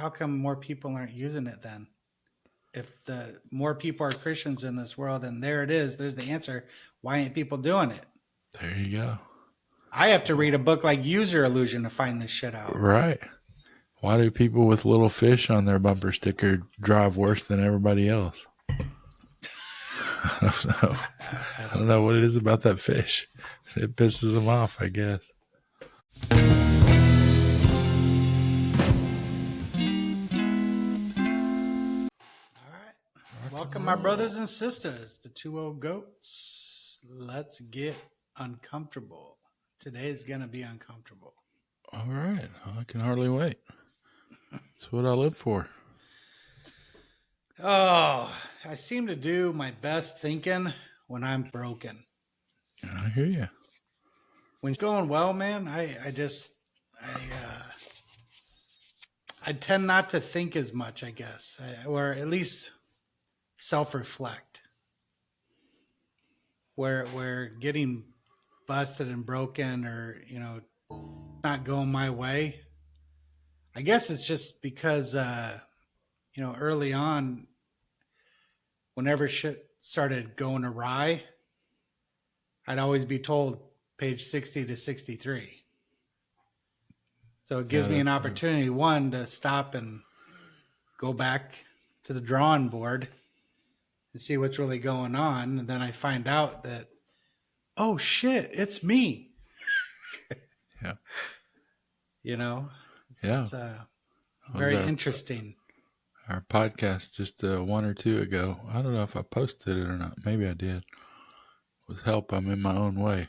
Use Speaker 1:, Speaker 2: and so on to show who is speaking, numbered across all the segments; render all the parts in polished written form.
Speaker 1: how come more people aren't using it then? If the more people are Christians in this world, and there it is, there's the answer. Why ain't people doing it?
Speaker 2: There you go.
Speaker 1: I have to read a book like User Illusion to find this shit out.
Speaker 2: Right. Why do people with little fish on their bumper sticker drive worse than everybody else? I don't know. I don't know what it is about that fish. It pisses them off, I guess.
Speaker 1: All right. Welcome, my brothers and sisters, to Two Old Goats. Let's get uncomfortable. Today's going to be uncomfortable.
Speaker 2: All right. I can hardly wait. That's what I live for.
Speaker 1: Oh, I seem to do my best thinking when I'm broken.
Speaker 2: I hear you.
Speaker 1: When it's going well, man, I tend not to think as much, I guess, or at least self-reflect. Where getting busted and broken, or not going my way. I guess it's just because early on, whenever shit started going awry, I'd always be told page 60 to 63. So it gives me an opportunity, one, to stop and go back to the drawing board and see what's really going on. And then I find out that, oh shit, it's me.
Speaker 2: Yeah.
Speaker 1: It's very interesting.
Speaker 2: Our podcast just one or two ago, I don't know if I posted it or not. Maybe I did. Was Help, I'm in My Own Way.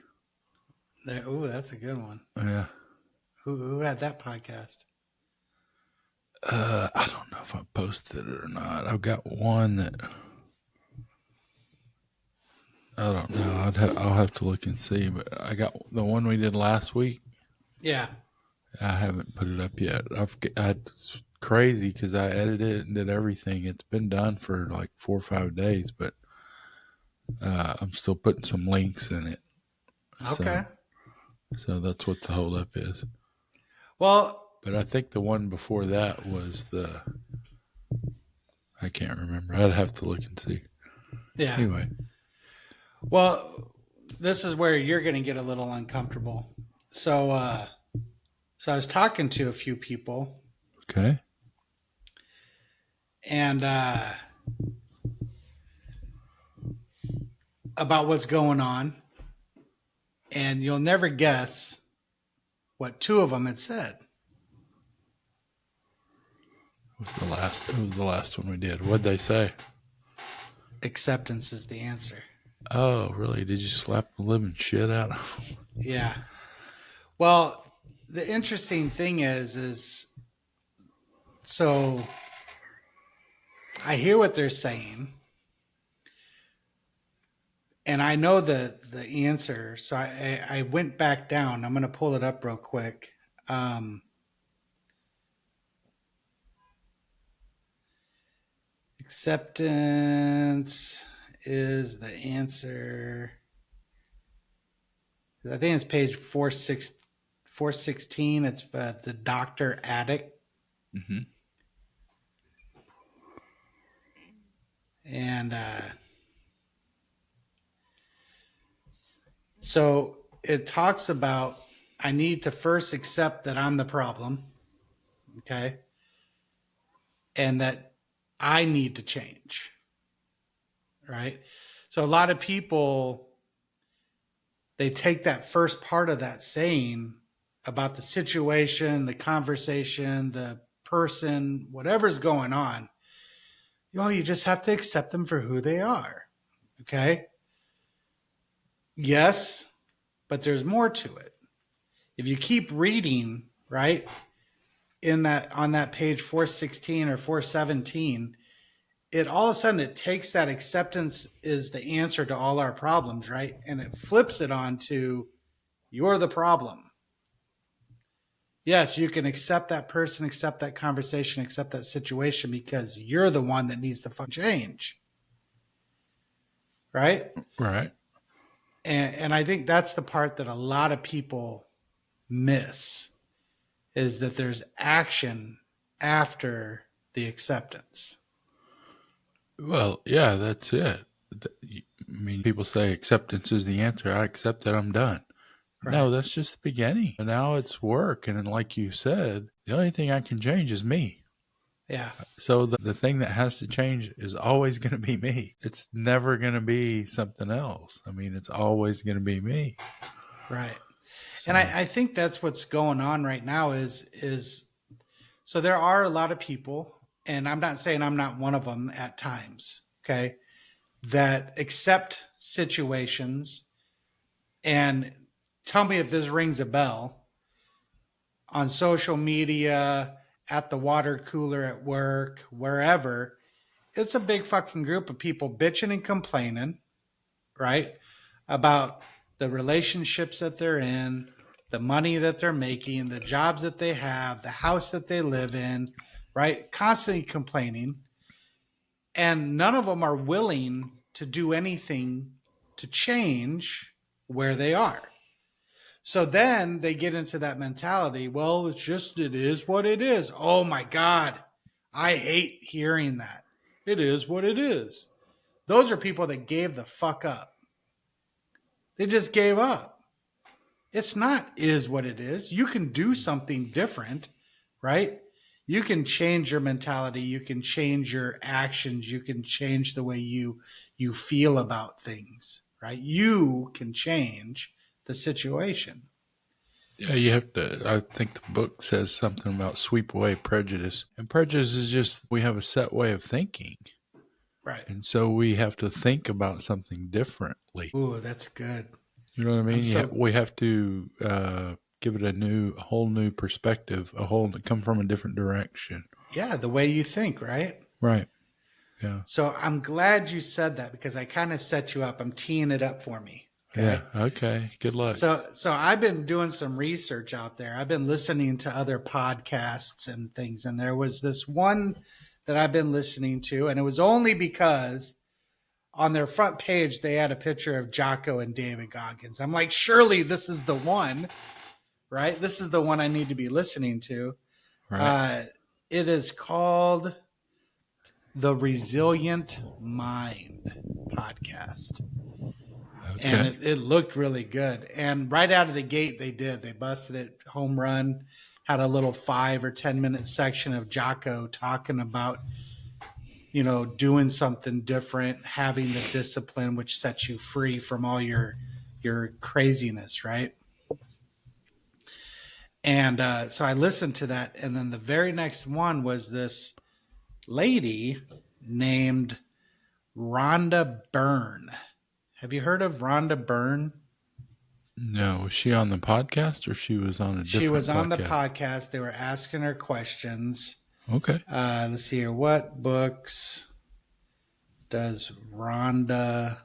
Speaker 1: Oh, that's a good one.
Speaker 2: Yeah.
Speaker 1: Who had that podcast?
Speaker 2: I don't know if I posted it or not. I've got one that I don't know. I'll have to look and see. But I got the one we did last week.
Speaker 1: Yeah.
Speaker 2: I haven't put it up yet. It's crazy because I edited it and did everything. It's been done for like 4 or 5 days, but I'm still putting some links in it.
Speaker 1: Okay.
Speaker 2: So that's what the holdup is.
Speaker 1: Well,
Speaker 2: but I think the one before that was I can't remember. I'd have to look and see.
Speaker 1: Yeah.
Speaker 2: Anyway.
Speaker 1: Well, this is where you're going to get a little uncomfortable. So I was talking to a few people.
Speaker 2: Okay.
Speaker 1: And about what's going on. And you'll never guess what two of them had said.
Speaker 2: It was the last one we did. What'd they say?
Speaker 1: Acceptance is the answer.
Speaker 2: Oh, really? Did you slap the living shit out of them?
Speaker 1: Yeah. Well, the interesting thing is so I hear what they're saying, and I know the answer. So I went back down. I'm going to pull it up real quick. Acceptance is the answer. I think it's page 416. It's the Dr. Addict.
Speaker 2: Mm-hmm.
Speaker 1: And so it talks about I need to first accept that I'm the problem, okay? And that I need to change, right? So a lot of people, they take that first part of that saying about the situation, the conversation, the person, whatever's going on. You just have to accept them for who they are, okay? Yes, but there's more to it. If you keep reading, right, on that page 416 or 417, it all of a sudden it takes that acceptance is the answer to all our problems, right? And it flips it on to you're the problem. Yes, you can accept that person, accept that conversation, accept that situation because you're the one that needs to change. Right?
Speaker 2: Right.
Speaker 1: And I think that's the part that a lot of people miss is that there's action after the acceptance.
Speaker 2: Well, yeah, that's it. I mean, people say acceptance is the answer. I accept that I'm done. No,
Speaker 1: Right.
Speaker 2: that's just the beginning. And now it's work. And then, like you said, the only thing I can change is me.
Speaker 1: Yeah.
Speaker 2: So the thing that has to change is always going to be me. It's never going to be something else. I mean, it's always going to be me.
Speaker 1: Right. And
Speaker 2: So,
Speaker 1: I think that's what's going on right now is so there are a lot of people, and I'm not saying I'm not one of them at times, okay, that accept situations and tell me if this rings a bell on social media, at the water cooler at work, wherever. It's a big fucking group of people bitching and complaining, right? About the relationships that they're in, the money that they're making, the jobs that they have, the house that they live in, right? Constantly complaining. And none of them are willing to do anything to change where they are. So then they get into that mentality. Well, it is what it is. Oh my God. I hate hearing that. It is what it is. Those are people that gave the fuck up. They just gave up. It's not is what it is. You can do something different, right? You can change your mentality, you can change your actions, you can change the way you feel about things, right? You can change the situation.
Speaker 2: yeah, you have to. I think the book says something about sweep away prejudice. And prejudice is just we have a set way of thinking.
Speaker 1: Right.
Speaker 2: And so we have to think about something differently.
Speaker 1: Ooh, that's good.
Speaker 2: You know what I
Speaker 1: I'm
Speaker 2: mean?
Speaker 1: so
Speaker 2: We have to give it a whole new perspective, come from a different direction.
Speaker 1: yeah, the way you think, right?
Speaker 2: Right. Yeah.
Speaker 1: So I'm glad you said that because I kind of set you up. I'm teeing it up for me.
Speaker 2: Yeah.
Speaker 1: Okay.
Speaker 2: Okay. Good luck.
Speaker 1: So I've been doing some research out there. I've been listening to other podcasts and things, and there was this one that I've been listening to, and it was only because on their front page they had a picture of Jocko and David Goggins. I'm like, surely this is the one, right? This is the one I need to be listening to.
Speaker 2: Right.
Speaker 1: Uh, it is called the Resilient Mind podcast. And
Speaker 2: Okay.
Speaker 1: it looked really good. And right out of the gate, they did. They busted it home run. Had a little 5 or 10 minute section of Jocko talking about, doing something different, having the discipline which sets you free from all your craziness, right? And so I listened to that, and then the very next one was this lady named Rhonda Byrne. Have you heard of Rhonda Byrne?
Speaker 2: No, was she on the podcast or she was on a
Speaker 1: She
Speaker 2: different
Speaker 1: was on the
Speaker 2: podcast?
Speaker 1: podcast. They were asking her questions.
Speaker 2: Okay.
Speaker 1: Let's see here. What books does Rhonda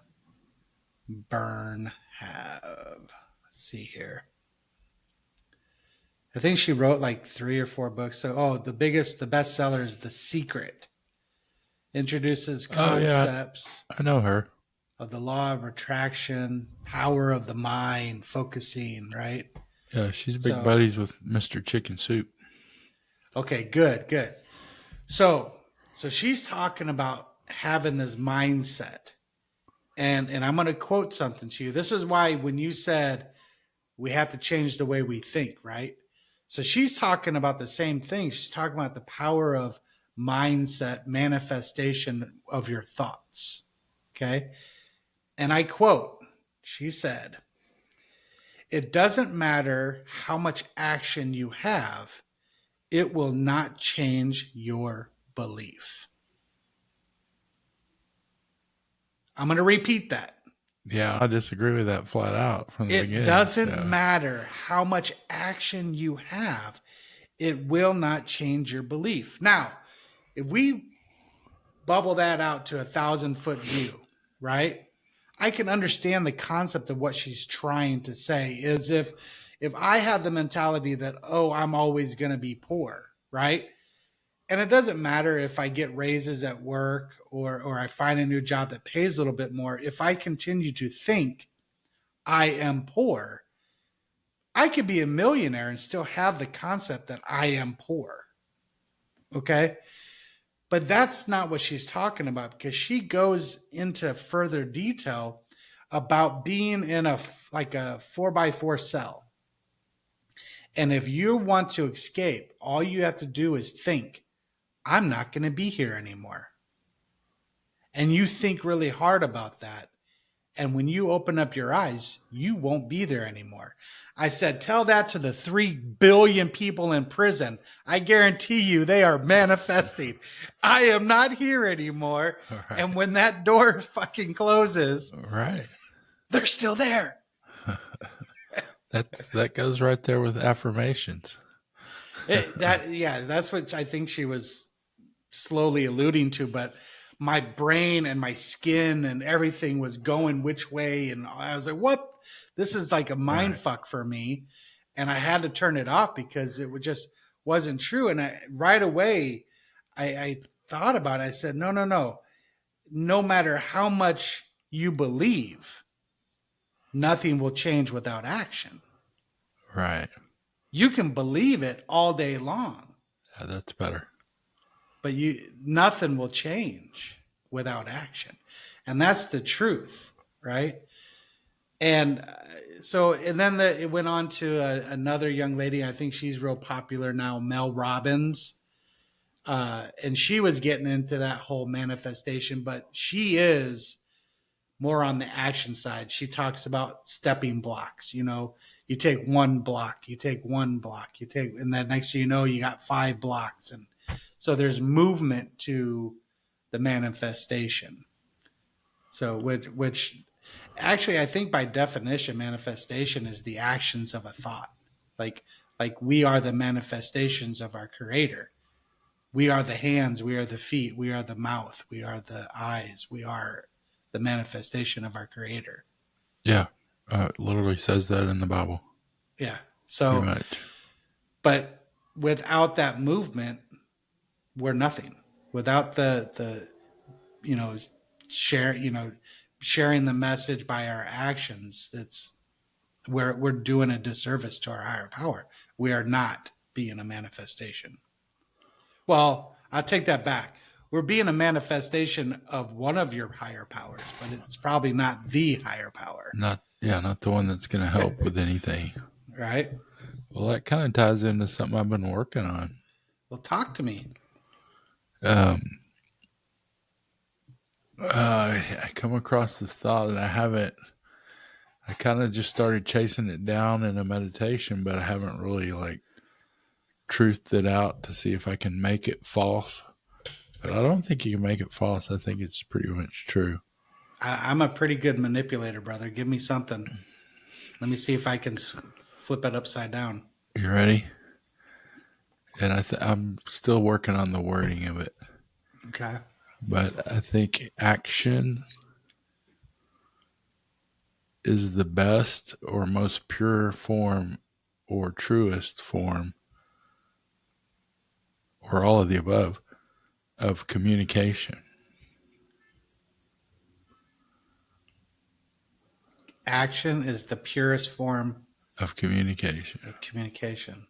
Speaker 1: Byrne have? Let's see here. I think she wrote like 3 or 4 books. So, the bestseller is The Secret. Introduces
Speaker 2: Oh yeah,
Speaker 1: concepts
Speaker 2: I know her.
Speaker 1: of the law of attraction, power of the mind, focusing, right?
Speaker 2: Yeah, she's big
Speaker 1: So,
Speaker 2: buddies with Mr. Chicken Soup.
Speaker 1: okay, good, good. So she's talking about having this mindset. And I'm going to quote something to you. This is why when you said we have to change the way we think, right? So she's talking about the same thing. She's talking about the power of mindset, manifestation of your thoughts. Okay? And I quote, she said, "It doesn't matter how much action you have, it will not change your belief." I'm going to repeat that.
Speaker 2: Yeah, I disagree with that flat out from the
Speaker 1: It
Speaker 2: beginning.
Speaker 1: doesn't
Speaker 2: So
Speaker 1: matter how much action you have, it will not change your belief. Now, if we bubble that out to 1,000 foot view, right? I can understand the concept of what she's trying to say is if I have the mentality that, oh, I'm always going to be poor, right? And it doesn't matter if I get raises at work or I find a new job that pays a little bit more. If I continue to think I am poor, I could be a millionaire and still have the concept that I am poor. Okay. But that's not what she's talking about, because she goes into further detail about being in a like a 4x4 cell. And if you want to escape, all you have to do is think, I'm not going to be here anymore. And you think really hard about that. And when you open up your eyes, you won't be there anymore. I said, tell that to the 3 billion people in prison. I guarantee you they are manifesting. I am not here anymore.
Speaker 2: All right.
Speaker 1: And when that door fucking closes,
Speaker 2: Right.
Speaker 1: they're still there.
Speaker 2: That goes right there with affirmations.
Speaker 1: That's what I think she was slowly alluding to. But my brain and my skin and everything was going which way, and I was like, what? This is like a mind
Speaker 2: Right.
Speaker 1: fuck for me. And I had to turn it off because it just wasn't true. And right away I thought about it. I said, no, no, no. No matter how much you believe, nothing will change without action.
Speaker 2: Right.
Speaker 1: You can believe it all day long,
Speaker 2: Yeah, that's better.
Speaker 1: but nothing will change without action. And that's the truth, right? And and then it went on to another young lady. I think she's real popular now, Mel Robbins. And she was getting into that whole manifestation, but she is more on the action side. She talks about stepping blocks. You take one block, you take one block, and then next thing you know, you got 5 blocks. And so there's movement to the manifestation. So, which actually, I think by definition, manifestation is the actions of a thought. Like, like we are the manifestations of our creator. We are the hands, we are the feet, we are the mouth, we are the eyes, we are the manifestation of our creator.
Speaker 2: Yeah. It literally says that in the Bible.
Speaker 1: Yeah.
Speaker 2: Pretty
Speaker 1: So,
Speaker 2: much.
Speaker 1: but without that movement, we're nothing. Without the you know share you know sharing the message by our actions, that's we're doing a disservice to our higher power. We are not being a manifestation. Well, I'll take that back. We're being a manifestation of one of your higher powers, but it's probably not the higher power,
Speaker 2: Not the one that's going to help with anything.
Speaker 1: right?
Speaker 2: Well, that kind of ties into something I've been working on.
Speaker 1: Well, talk to me.
Speaker 2: Um, I come across this thought, and I kind of just started chasing it down in a meditation, but I haven't really like truthed it out to see if I can make it false. But I don't think you can make it false. I think it's pretty much true.
Speaker 1: I'm a pretty good manipulator, brother. Give me something. Let me see if I can flip it upside down.
Speaker 2: You ready? And I'm still working on the wording of it.
Speaker 1: Okay.
Speaker 2: But I think action is the best or most pure form or truest form, or all of the above, of communication.
Speaker 1: Action is the purest form
Speaker 2: Of communication.
Speaker 1: of communication.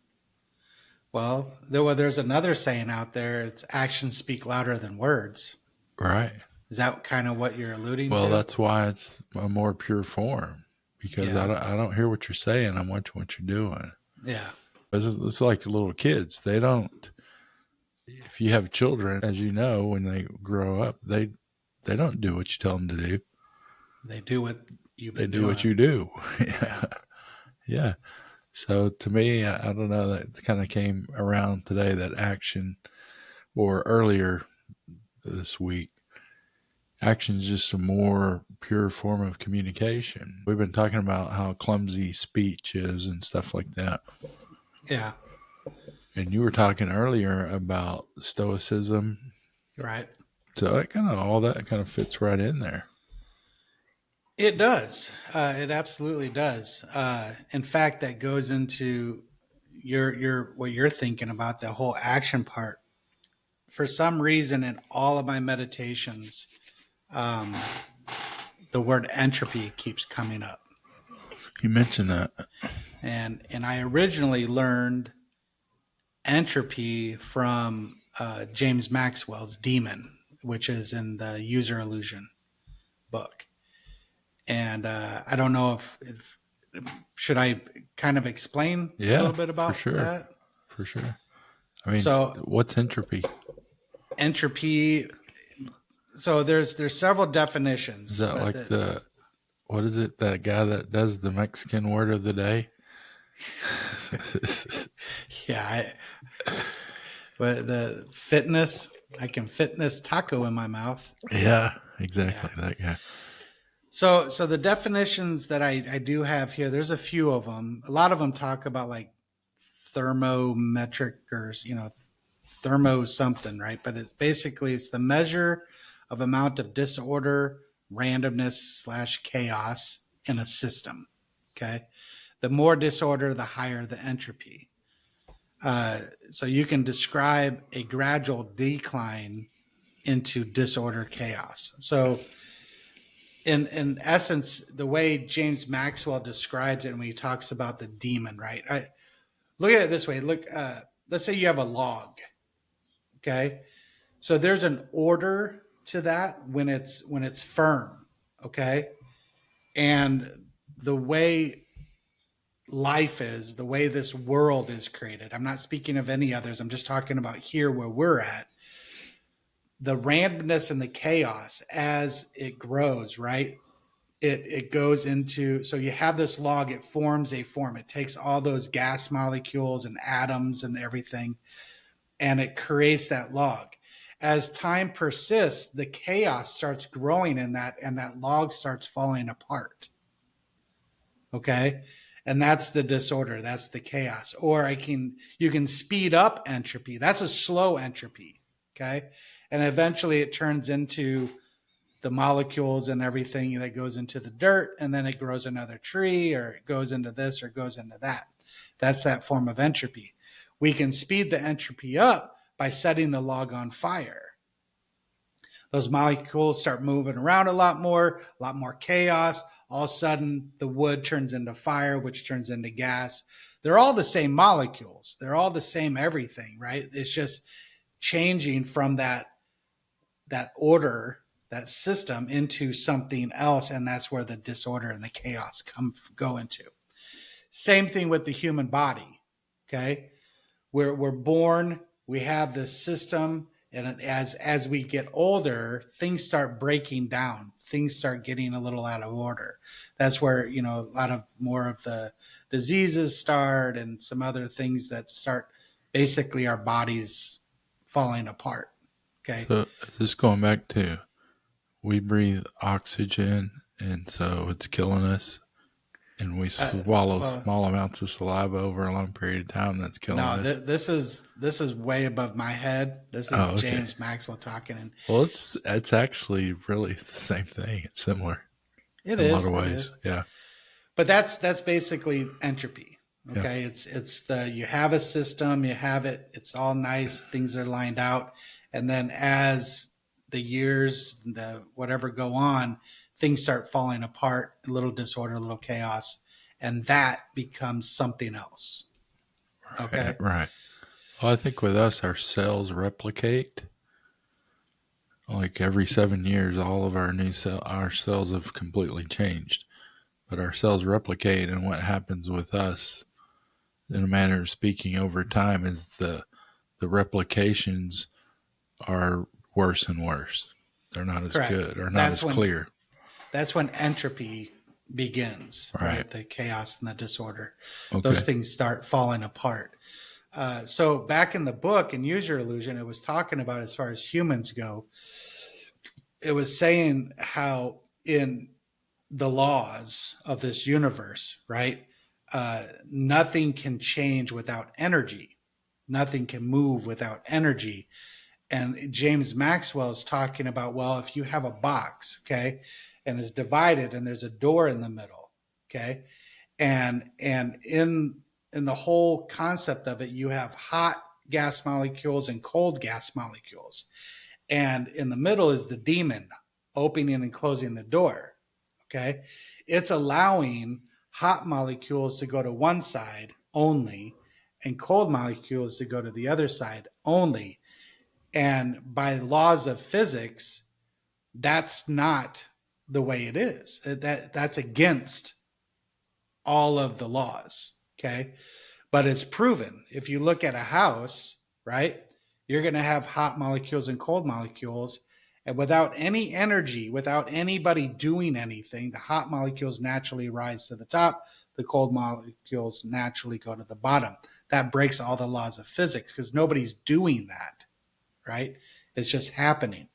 Speaker 1: Well, there's another saying out there. It's actions speak louder than words.
Speaker 2: Right.
Speaker 1: Is that kind of what you're alluding
Speaker 2: Well,
Speaker 1: to?
Speaker 2: that's why it's a more pure form, because
Speaker 1: Yeah.
Speaker 2: I don't hear what you're saying. I'm watching what you're doing.
Speaker 1: Yeah.
Speaker 2: It's like little kids. They don't. If you have children, as you know, when they grow up, they don't do what you tell them to do.
Speaker 1: They do what you've
Speaker 2: They
Speaker 1: been
Speaker 2: do what
Speaker 1: doing.
Speaker 2: you do.
Speaker 1: Yeah.
Speaker 2: Yeah. So to me, I don't know. That kind of came around today. That action, or earlier this week, action is just a more pure form of communication. We've been talking about how clumsy speech is and stuff like that.
Speaker 1: Yeah.
Speaker 2: And you were talking earlier about stoicism.
Speaker 1: Right.
Speaker 2: So that kind of all that kind of fits right in there.
Speaker 1: It does. It absolutely does. In fact, that goes into your what you're thinking about, the whole action part. For some reason, in all of my meditations, um, the word entropy keeps coming up.
Speaker 2: You mentioned that.
Speaker 1: And I originally learned entropy from James Maxwell's Demon, which is in the User Illusion book. And I don't know if should I kind of explain a
Speaker 2: Yeah,
Speaker 1: little bit
Speaker 2: for
Speaker 1: about
Speaker 2: sure.
Speaker 1: that.
Speaker 2: For sure. I mean,
Speaker 1: So
Speaker 2: what's entropy?
Speaker 1: entropy. So there's several
Speaker 2: Is
Speaker 1: definitions,
Speaker 2: that
Speaker 1: but
Speaker 2: like what is it? That guy that does the Mexican word of the day?
Speaker 1: yeah, but the fitness. I can fitness taco in my mouth.
Speaker 2: Yeah,
Speaker 1: Yeah.
Speaker 2: exactly. That guy.
Speaker 1: So the definitions that I do have here, there's a few of them. A lot of them talk about like thermometric or thermo something, right? But it's the measure of amount of disorder, randomness slash chaos in a system. Okay, the more disorder, the higher the entropy. So you can describe a gradual decline into disorder chaos. So in essence, the way James Maxwell describes it when he talks about the demon, right? Look at it this way. Look, let's say you have a log. Okay, so there's an order to that when it's firm. Okay, and the way life is, the way this world is created. I'm not speaking of any others. I'm just talking about here where we're at. The randomness and the chaos as it grows, right? It goes into, so you have this log, it forms a form. It takes all those gas molecules and atoms and everything, and it creates that log. As time persists, the chaos starts growing in that, and that log starts falling apart. Okay, and that's the disorder, that's the chaos. Or you can speed up entropy. That's a slow entropy. Okay, and eventually it turns into the molecules and everything that goes into the dirt, and then it grows another tree, or it goes into this, or goes into that. That's that form of entropy. We can speed the entropy up by setting the log on fire. Those molecules start moving around a lot more chaos. All of a sudden, the wood turns into fire, which turns into gas. They're all the same molecules. They're all the same everything, right? It's just changing from that order, that system, into something else, and that's where the disorder and the chaos go into. Same thing with the human body. Okay, we're born, we have this system, and as we get older, things start breaking down. Things start getting a little out of order. That's where a lot of more of the diseases start, and some other things that start basically our bodies falling apart. Okay.
Speaker 2: So is this going back to we breathe oxygen, and so it's killing us, and we
Speaker 1: Uh,
Speaker 2: swallow
Speaker 1: well,
Speaker 2: small amounts of saliva over a long period of time. That's killing
Speaker 1: no,
Speaker 2: us.
Speaker 1: this is way above my head. This is
Speaker 2: Oh, okay.
Speaker 1: James Maxwell talking, and
Speaker 2: Well, it's actually really the same thing. It's similar
Speaker 1: it
Speaker 2: in a lot
Speaker 1: is,
Speaker 2: of
Speaker 1: it
Speaker 2: ways.
Speaker 1: is.
Speaker 2: Yeah.
Speaker 1: But that's basically entropy.
Speaker 2: Yeah.
Speaker 1: Okay, it's the you have a system, you have it, it's all nice, things are lined out, and then as the years, the whatever go on, things start falling apart, a little disorder, a little chaos, and that becomes something else.
Speaker 2: Right.
Speaker 1: Okay.
Speaker 2: Right. Well, I think with us, our cells replicate. Like every 7 years, all of our cells have completely changed. But our cells replicate, and what happens with us, in a manner of speaking, over time, is the replications are worse and worse. They're not as
Speaker 1: Correct.
Speaker 2: good or not
Speaker 1: That's
Speaker 2: as
Speaker 1: when
Speaker 2: clear.
Speaker 1: that's when entropy begins,
Speaker 2: Right.
Speaker 1: right? The chaos and the disorder.
Speaker 2: Okay.
Speaker 1: Those things start falling apart. So back in the book in User Illusion, it was talking about, as far as humans go, it was saying how in the laws of this universe, right? Nothing can change without energy. Nothing can move without energy. And James Maxwell is talking about, well, if you have a box, okay, and it's divided and there's a door in the middle, okay, and in the whole concept of it, you have hot gas molecules and cold gas molecules, and in the middle is the demon opening and closing the door. Okay, it's allowing hot molecules to go to one side only, and cold molecules to go to the other side only. And by laws of physics, that's not the way it is. That's against all of the laws. Okay. But it's proven. If you look at a house, right, you're going to have hot molecules and cold molecules. And without any energy, without anybody doing anything, the hot molecules naturally rise to the top. The cold molecules naturally go to the bottom. That breaks all the laws of physics because nobody's doing that, right? It's just happening.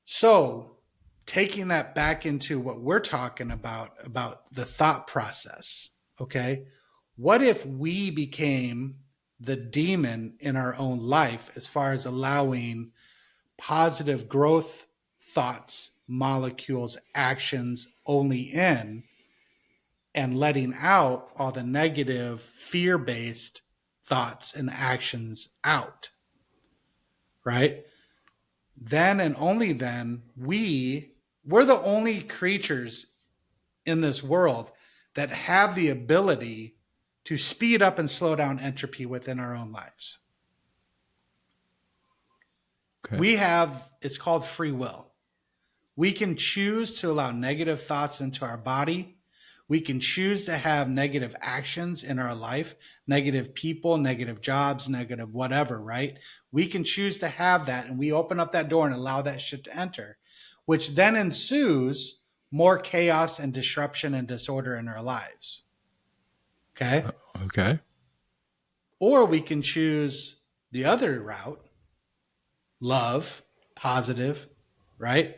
Speaker 1: So, taking that back into what we're talking about the thought process, okay? What if we became the demon in our own life as far as allowing positive growth thoughts, molecules, actions only in, and letting out all the negative fear based thoughts and actions out, right? Then and only then we're the only creatures in this world that have the ability to speed up and slow down entropy within our own lives.
Speaker 2: Okay.
Speaker 1: We have, it's called free will. We can choose to allow negative thoughts into our body. We can choose to have negative actions in our life, negative people, negative jobs, negative whatever, right? We can choose to have that, and we open up that door and allow that shit to enter, which then ensues more chaos and disruption and disorder in our lives. Okay.
Speaker 2: Okay.
Speaker 1: Or we can choose the other route, love, positive, right?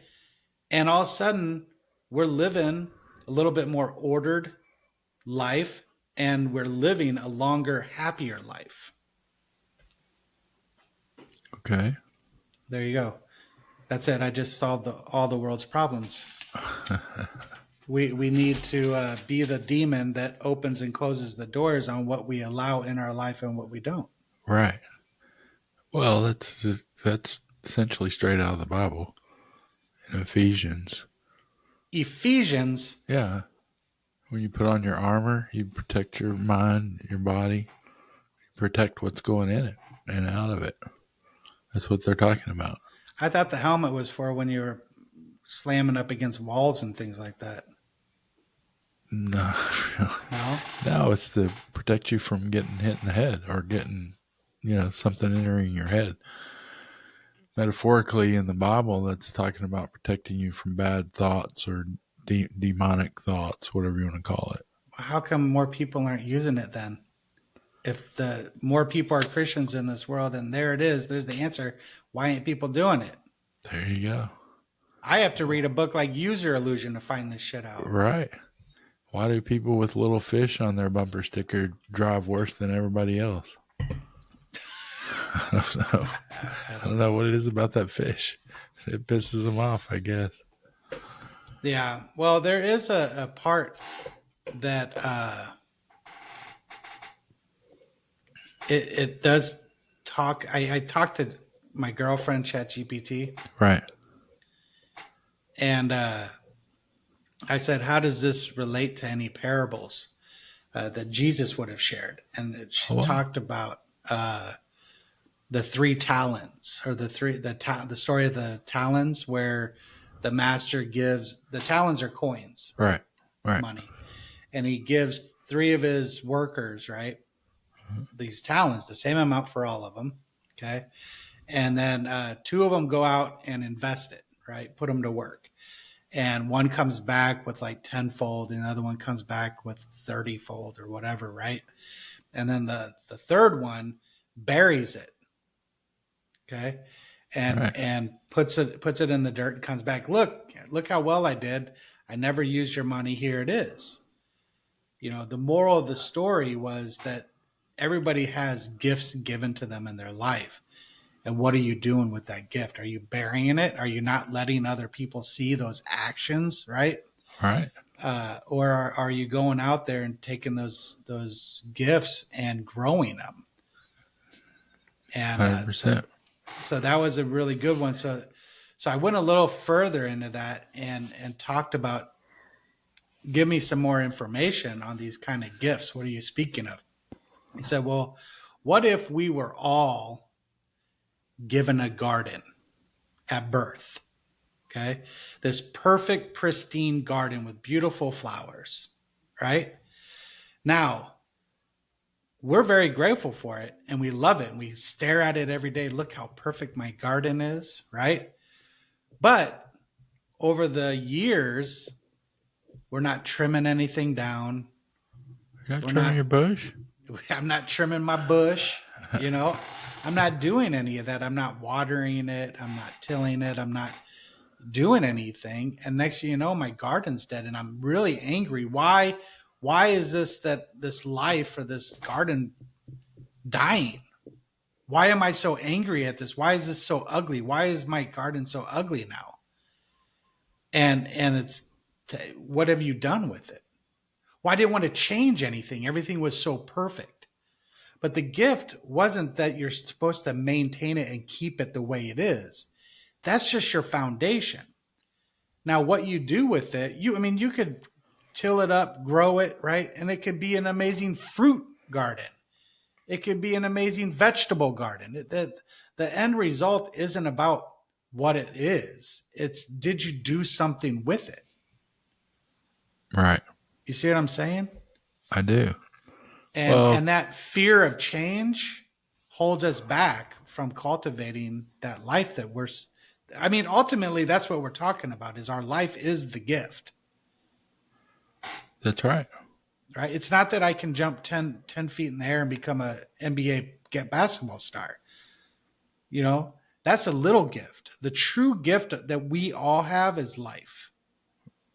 Speaker 1: And all of a sudden, we're living a little bit more ordered life and we're living a longer, happier life.
Speaker 2: Okay.
Speaker 1: There you go. That's it. I just solved all the world's problems. We need to be the demon that opens and closes the doors on what we allow in our life and what we don't.
Speaker 2: Right. Well, that's essentially straight out of the Bible in Ephesians.
Speaker 1: Ephesians.
Speaker 2: Yeah. When you put on your armor, you protect your mind, your body, protect what's going in it and out of it. That's what they're talking about.
Speaker 1: I thought the helmet was for when you were slamming up against walls and things like that.
Speaker 2: No, really.
Speaker 1: No?
Speaker 2: No, it's to protect you from getting hit in the head or getting, something entering your head. Metaphorically, in the Bible, that's talking about protecting you from bad thoughts or demonic thoughts, whatever you want to call it.
Speaker 1: How come more people aren't using it then? If the more people are Christians in this world, and there it is, there's the answer. Why ain't people doing it?
Speaker 2: There you go.
Speaker 1: I have to read a book like User Illusion to find this shit out.
Speaker 2: Right. Why do people with little fish on their bumper sticker drive worse than everybody else? I don't know. I don't know what it is about that fish. It pisses them off, I guess.
Speaker 1: Yeah. Well, there is a part that it does talk. I talked to my girlfriend, ChatGPT.
Speaker 2: Right.
Speaker 1: And I said, how does this relate to any parables that Jesus would have shared? And she talked about the 3 talents, or the story of the talents, where the master gives, the talents are coins,
Speaker 2: right,
Speaker 1: money, and he gives 3 of his workers, right, these talents, the same amount for all of them, okay, and then 2 of them go out and invest it, right, put them to work. And one comes back with like 10-fold, and the other one comes back with 30-fold or whatever, right? And then the third one buries it, okay, and puts it in the dirt and comes back. Look how well I did. I never used your money. Here it is. The moral of the story was that everybody has gifts given to them in their life. And what are you doing with that gift? Are you burying it? Are you not letting other people see those actions, right?
Speaker 2: Right.
Speaker 1: Or are you going out there and taking those gifts and growing them? And
Speaker 2: 100%.
Speaker 1: So that was a really good one. So I went a little further into that and talked about, give me some more information on these kind of gifts. What are you speaking of? He said, well, what if we were all given a garden at birth. Okay. This perfect, pristine garden with beautiful flowers, right? Now, we're very grateful for it and we love it and we stare at it every day. Look how perfect my garden is, right? But over the years, we're not trimming anything down.
Speaker 2: You're not
Speaker 1: We're
Speaker 2: trimming
Speaker 1: not,
Speaker 2: your bush?
Speaker 1: I'm not trimming my bush, you know, I'm not doing any of that. I'm not watering it. I'm not tilling it. I'm not doing anything. And next thing you know, my garden's dead and I'm really angry. Why is this life or this garden dying? Why am I so angry at this? Why is this so ugly? Why is my garden so ugly now? And it's, what have you done with it? Well, I didn't want to change anything. Everything was so perfect. But the gift wasn't that you're supposed to maintain it and keep it the way it is. That's just your foundation. Now, what you do with it, you could till it up, grow it, right? And it could be an amazing fruit garden. It could be an amazing vegetable garden. The end result isn't about what it is. It's, did you do something with it?
Speaker 2: Right.
Speaker 1: You see what I'm saying?
Speaker 2: I do.
Speaker 1: And
Speaker 2: Well,
Speaker 1: and that fear of change holds us back from cultivating that life that we're, ultimately that's what we're talking about, is our life is the gift,
Speaker 2: that's right.
Speaker 1: right? It's not that I can jump 10 feet in the air and become a NBA get basketball star. You know, that's a little gift. The true gift that we all have is life.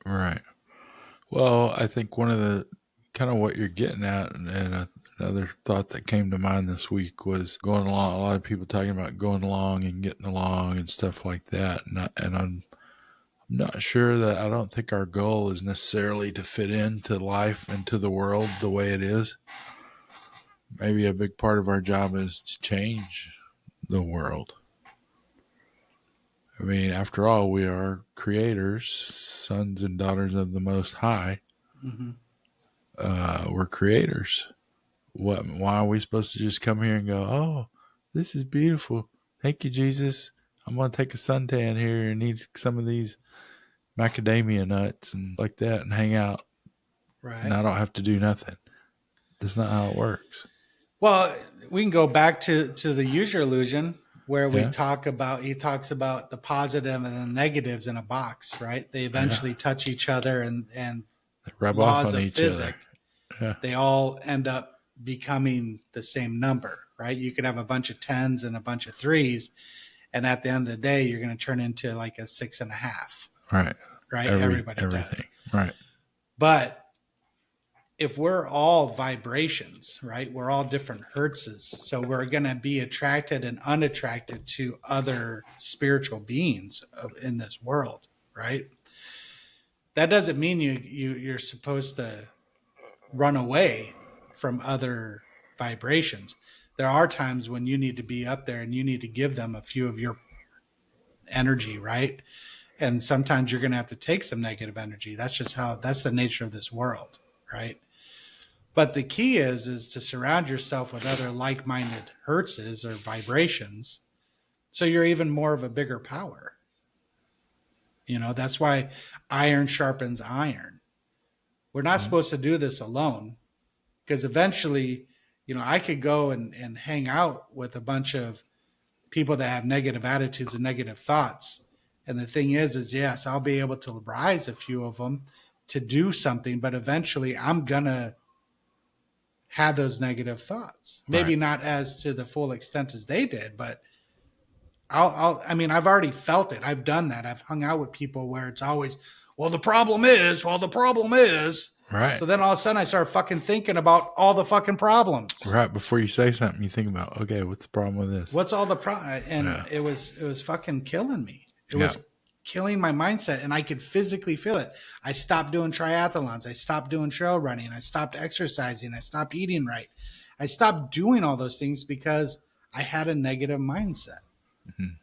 Speaker 2: Right. Well, I think one of the kind of what you're getting at, and another thought that came to mind this week was going along. A lot of people talking about going along and getting along and stuff like that. And I'm not sure that I don't think our goal is necessarily to fit into life and to the world the way it is. Maybe a big part of our job is to change the world. I mean, after all, we are creators, sons and daughters of the Most High.
Speaker 1: Mm-hmm.
Speaker 2: We're creators. Why are we supposed to just come here and go, oh, this is beautiful. Thank you, Jesus. I'm going to take a suntan here and eat some of these macadamia nuts and like that and hang out. And
Speaker 1: Right.
Speaker 2: I don't have to do nothing. That's not how it works.
Speaker 1: Well, we can go back to the user illusion where
Speaker 2: Yeah.
Speaker 1: he talks about the positive and the negatives in a box, right? They
Speaker 2: Yeah.
Speaker 1: eventually touch each other and
Speaker 2: They rub off
Speaker 1: laws
Speaker 2: on
Speaker 1: of
Speaker 2: each other.
Speaker 1: physics,
Speaker 2: Yeah.
Speaker 1: they all end up becoming the same number, right? You could have a bunch of tens and a bunch of threes, and at the end of the day, you're going to turn into like a 6.5,
Speaker 2: Right.
Speaker 1: right? Everybody does.
Speaker 2: Everything. Right.
Speaker 1: But if we're all vibrations, right? We're all different hertzes. So we're going to be attracted and unattracted to other spiritual beings in this world, right? That doesn't mean you're supposed to run away from other vibrations. There are times when you need to be up there and you need to give them a few of your energy, right? And sometimes you're going to have to take some negative energy. That's the nature of this world, right? But the key is to surround yourself with other like-minded hertzes or vibrations, so you're even more of a bigger power. That's why iron sharpens iron. We're not
Speaker 2: Mhm.
Speaker 1: supposed to do this alone, because eventually, I could go and hang out with a bunch of people that have negative attitudes and negative thoughts. And the thing is yes, I'll be able to rise a few of them to do something, but eventually I'm gonna have those negative thoughts.
Speaker 2: Right.
Speaker 1: Maybe not as to the full extent as they did, but I've already felt it. I've done that. I've hung out with people where it's always, well, the problem is, well, the problem is.
Speaker 2: Right.
Speaker 1: So then all of a sudden I start fucking thinking about all the fucking problems.
Speaker 2: Right. Before you say something, you think about, okay, what's the problem with this?
Speaker 1: What's all the problem? And
Speaker 2: Yeah.
Speaker 1: it was fucking killing me. It
Speaker 2: Yeah.
Speaker 1: was killing my mindset, and I could physically feel it. I stopped doing triathlons. I stopped doing trail running. I stopped exercising. I stopped eating right. I stopped doing all those things because I had a negative mindset.
Speaker 2: Mhm.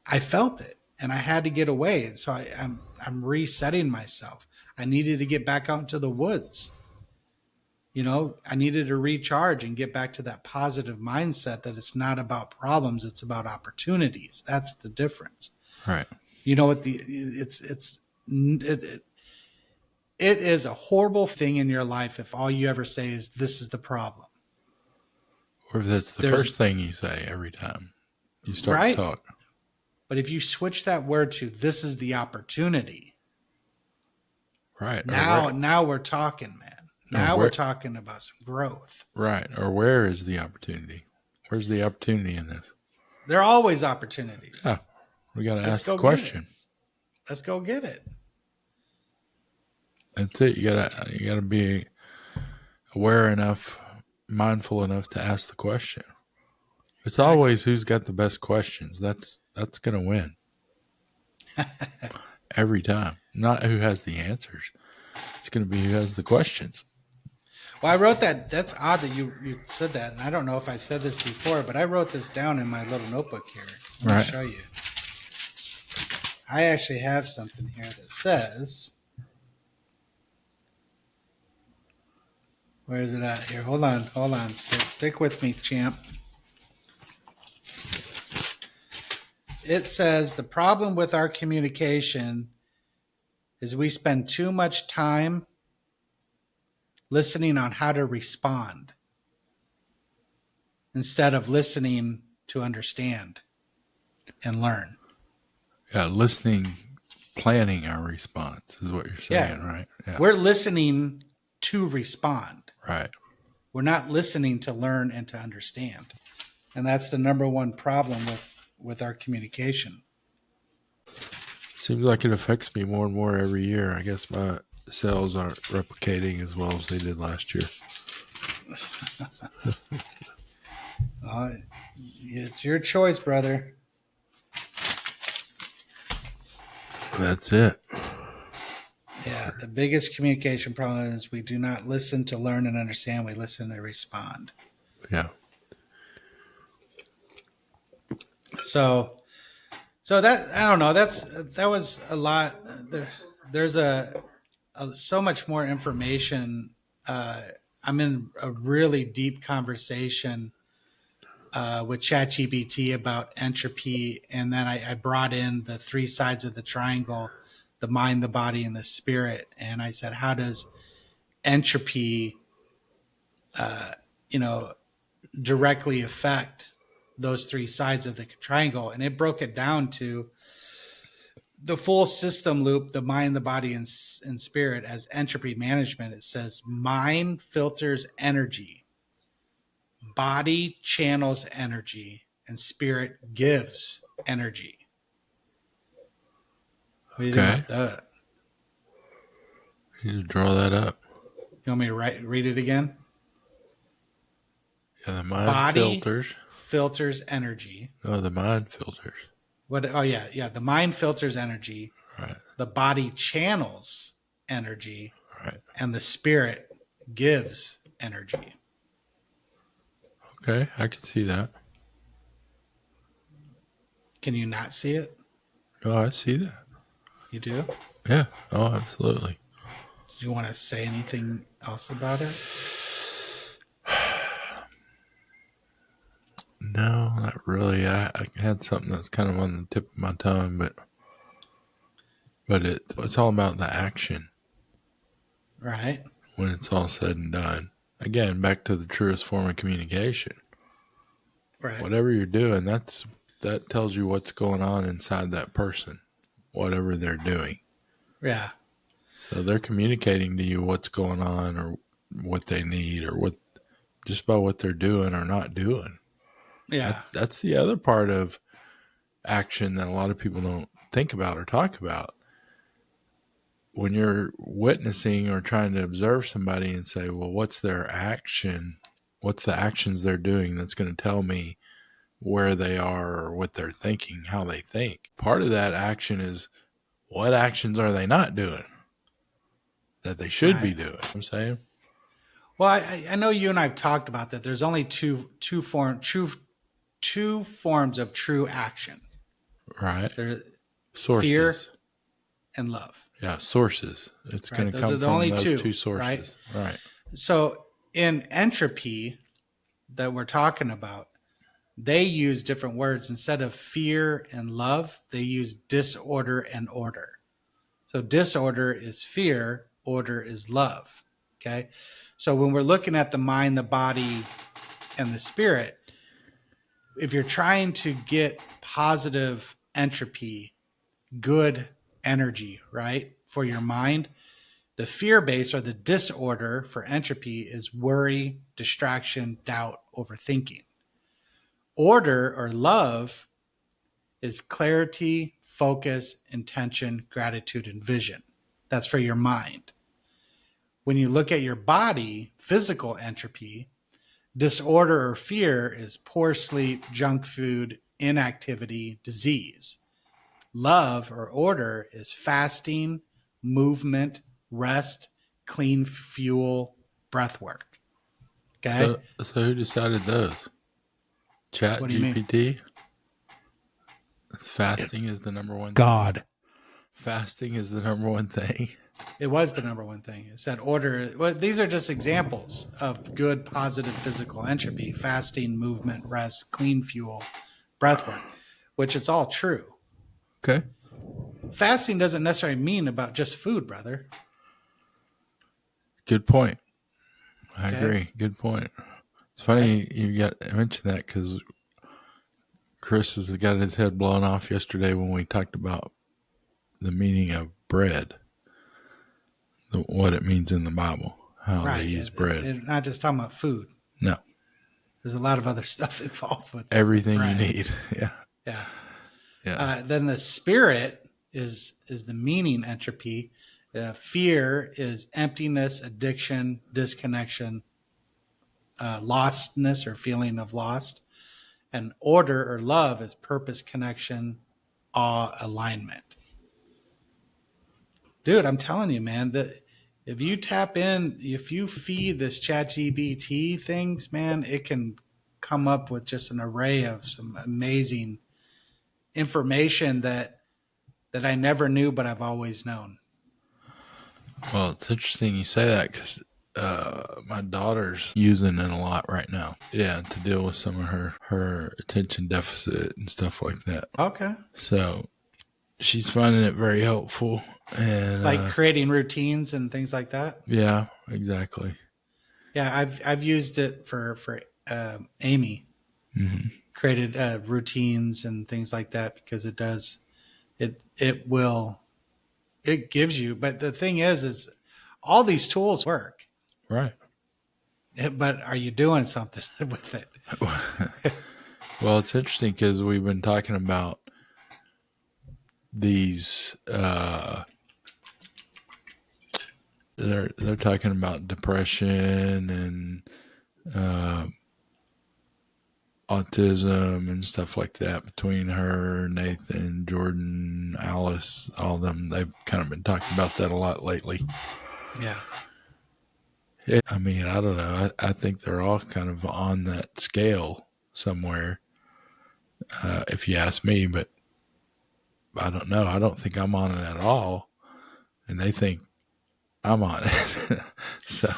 Speaker 1: I felt it, and I had to get away. And so I'm resetting myself. I needed to get back out into the woods. I needed to recharge and get back to that positive mindset that it's not about problems, it's about opportunities. That's the difference.
Speaker 2: Right.
Speaker 1: You know what it is a horrible thing in your life if all you ever say is this is the problem.
Speaker 2: Or if that's the
Speaker 1: There's
Speaker 2: first thing you say every time you start to
Speaker 1: right.
Speaker 2: talk.
Speaker 1: But if you switch that word to this is the opportunity,
Speaker 2: Right.
Speaker 1: now we're talking, man.
Speaker 2: Or
Speaker 1: Now we're
Speaker 2: where
Speaker 1: talking about some growth.
Speaker 2: right. Or where is the opportunity? Where's the opportunity in this?
Speaker 1: There are always opportunities.
Speaker 2: Yeah. We gotta
Speaker 1: Let's
Speaker 2: ask the
Speaker 1: go get it.
Speaker 2: question.
Speaker 1: Let's go get it.
Speaker 2: That's it. You gotta be aware enough, mindful enough to ask the question. It's
Speaker 1: Exactly.
Speaker 2: always who's got the best questions. That's gonna win every time. Not who has the answers. It's gonna be who has the questions.
Speaker 1: Well, I wrote that. That's odd that you said that, and I don't know if I've said this before, but I wrote this down in my little notebook here. Let me
Speaker 2: Right.
Speaker 1: show you. I actually have something here that says, where is it at here? Hold on. Stick with me, champ. It says the problem with our communication is we spend too much time listening on how to respond instead of listening to understand and learn.
Speaker 2: Yeah, listening, planning our response is what you're
Speaker 1: Yeah,
Speaker 2: saying, right? Yeah.
Speaker 1: we're listening to respond.
Speaker 2: Right.
Speaker 1: We're not listening to learn and to understand. And that's the number one problem with our communication.
Speaker 2: Seems like it affects me more and more every year. I guess my cells aren't replicating as well as they did last year.
Speaker 1: It's your choice, brother.
Speaker 2: That's it.
Speaker 1: Yeah, the biggest communication problem is we do not listen to learn and understand. We listen to respond.
Speaker 2: Yeah.
Speaker 1: So that I don't know. That was a lot. There's so much more information. I'm in a really deep conversation with ChatGPT about entropy, and then I brought in the three sides of the triangle: the mind, the body, and the spirit. And I said, how does entropy, uh, you know, directly affect those three sides of the triangle? And it broke it down to the full system loop: the mind, the body, and spirit. As entropy management, it says mind filters energy, body channels energy, and spirit gives energy. What do you think
Speaker 2: Okay.
Speaker 1: about that?
Speaker 2: You draw that up.
Speaker 1: You want me to read it again?
Speaker 2: Yeah, the mind
Speaker 1: Body
Speaker 2: filters.
Speaker 1: filters energy.
Speaker 2: No, the mind filters.
Speaker 1: What? Oh yeah. The mind filters energy.
Speaker 2: Right.
Speaker 1: The body channels energy,
Speaker 2: Right.
Speaker 1: and the spirit gives energy.
Speaker 2: Okay, I can see that.
Speaker 1: Can you not see it?
Speaker 2: No, I see that.
Speaker 1: You do?
Speaker 2: Yeah. Oh, absolutely.
Speaker 1: Do you want to say anything else about it?
Speaker 2: No, not really. I had something that's kind of on the tip of my tongue, but it's all about the action
Speaker 1: Right.
Speaker 2: when it's all said and done. Again, back to the truest form of communication.
Speaker 1: Right.
Speaker 2: Whatever you're doing, that tells you what's going on inside that person, whatever they're doing.
Speaker 1: Yeah.
Speaker 2: So they're communicating to you what's going on or what they need or what just about what they're doing or not doing.
Speaker 1: Yeah.
Speaker 2: That's the other part of action that a lot of people don't think about or talk about. When you're witnessing or trying to observe somebody and say, well, what's their action? What's the actions they're doing that's going to tell me where they are or what they're thinking, how they think? Part of that action is what actions are they not doing that they should be
Speaker 1: Right.
Speaker 2: doing? You know what I'm saying?
Speaker 1: Well, I know you and I've talked about that. There's only two forms of true action.
Speaker 2: Right.
Speaker 1: There's fear
Speaker 2: Sources.
Speaker 1: and love.
Speaker 2: Yeah, sources. It's
Speaker 1: Right.
Speaker 2: going to
Speaker 1: Those are
Speaker 2: come
Speaker 1: the
Speaker 2: from
Speaker 1: only
Speaker 2: those
Speaker 1: two.
Speaker 2: two
Speaker 1: Right.
Speaker 2: sources. Right.
Speaker 1: So in entropy that we're talking about, they use different words. Instead of fear and love, they use disorder and order. So disorder is fear, order is love. Okay. So when we're looking at the mind, the body, and the spirit, if you're trying to get positive entropy, good energy, right, for your mind, the fear base or the disorder for entropy is worry, distraction, doubt, overthinking. Order or love is clarity, focus, intention, gratitude, and vision. That's for your mind. When you look at your body, physical entropy, disorder or fear is poor sleep, junk food, inactivity, disease. Love or order is fasting, movement, rest, clean fuel, breath work. Okay?
Speaker 2: So who decided those? Chat
Speaker 1: What do you mean?
Speaker 2: GPT? Fasting is the number one thing.
Speaker 1: God.
Speaker 2: Fasting is the number one thing.
Speaker 1: It was the number one thing. It said order. Well, these are just examples of good, positive physical entropy: fasting, movement, rest, clean fuel, breath work, which is all true.
Speaker 2: Okay.
Speaker 1: Fasting doesn't necessarily mean about just food, brother.
Speaker 2: Good point. I
Speaker 1: Okay.
Speaker 2: agree. Good point. It's funny you got mentioned that because Chris has got his head blown off yesterday when we talked about the meaning of bread, what it means in the Bible, how they
Speaker 1: Right.
Speaker 2: use bread.
Speaker 1: They're not just talking about food.
Speaker 2: No,
Speaker 1: There's a lot of other stuff involved with
Speaker 2: everything
Speaker 1: bread.
Speaker 2: you need. Yeah.
Speaker 1: Yeah.
Speaker 2: Yeah.
Speaker 1: Then the spirit is the meaning entropy. Fear is emptiness, addiction, disconnection, lostness or feeling of lost. And order or love is purpose, connection, awe, alignment. Dude, I'm telling you, man, that if you tap in, if you feed this ChatGPT things, man, it can come up with just an array of some amazing information that I never knew, but I've always known.
Speaker 2: Well, it's interesting you say that because my daughter's using it a lot right now. Yeah, to deal with some of her attention deficit and stuff like that.
Speaker 1: Okay.
Speaker 2: So she's finding it very helpful. And
Speaker 1: Like creating routines and things like that.
Speaker 2: yeah, exactly.
Speaker 1: Yeah, I've used it for Amy.
Speaker 2: Mm-hmm.
Speaker 1: Created routines and things like that because it does it gives you. But the thing is all these tools work.
Speaker 2: Right.
Speaker 1: But are you doing something with it?
Speaker 2: Well, it's interesting because we've been talking about these. They're talking about depression and autism and stuff like that between her, Nathan, Jordan, Alice, all of them. They've kind of been talking about that a lot lately.
Speaker 1: Yeah.
Speaker 2: I mean, I don't know. I think they're all kind of on that scale somewhere, if you ask me, but I don't know. I don't think I'm on it at all. And they think I'm on it. So,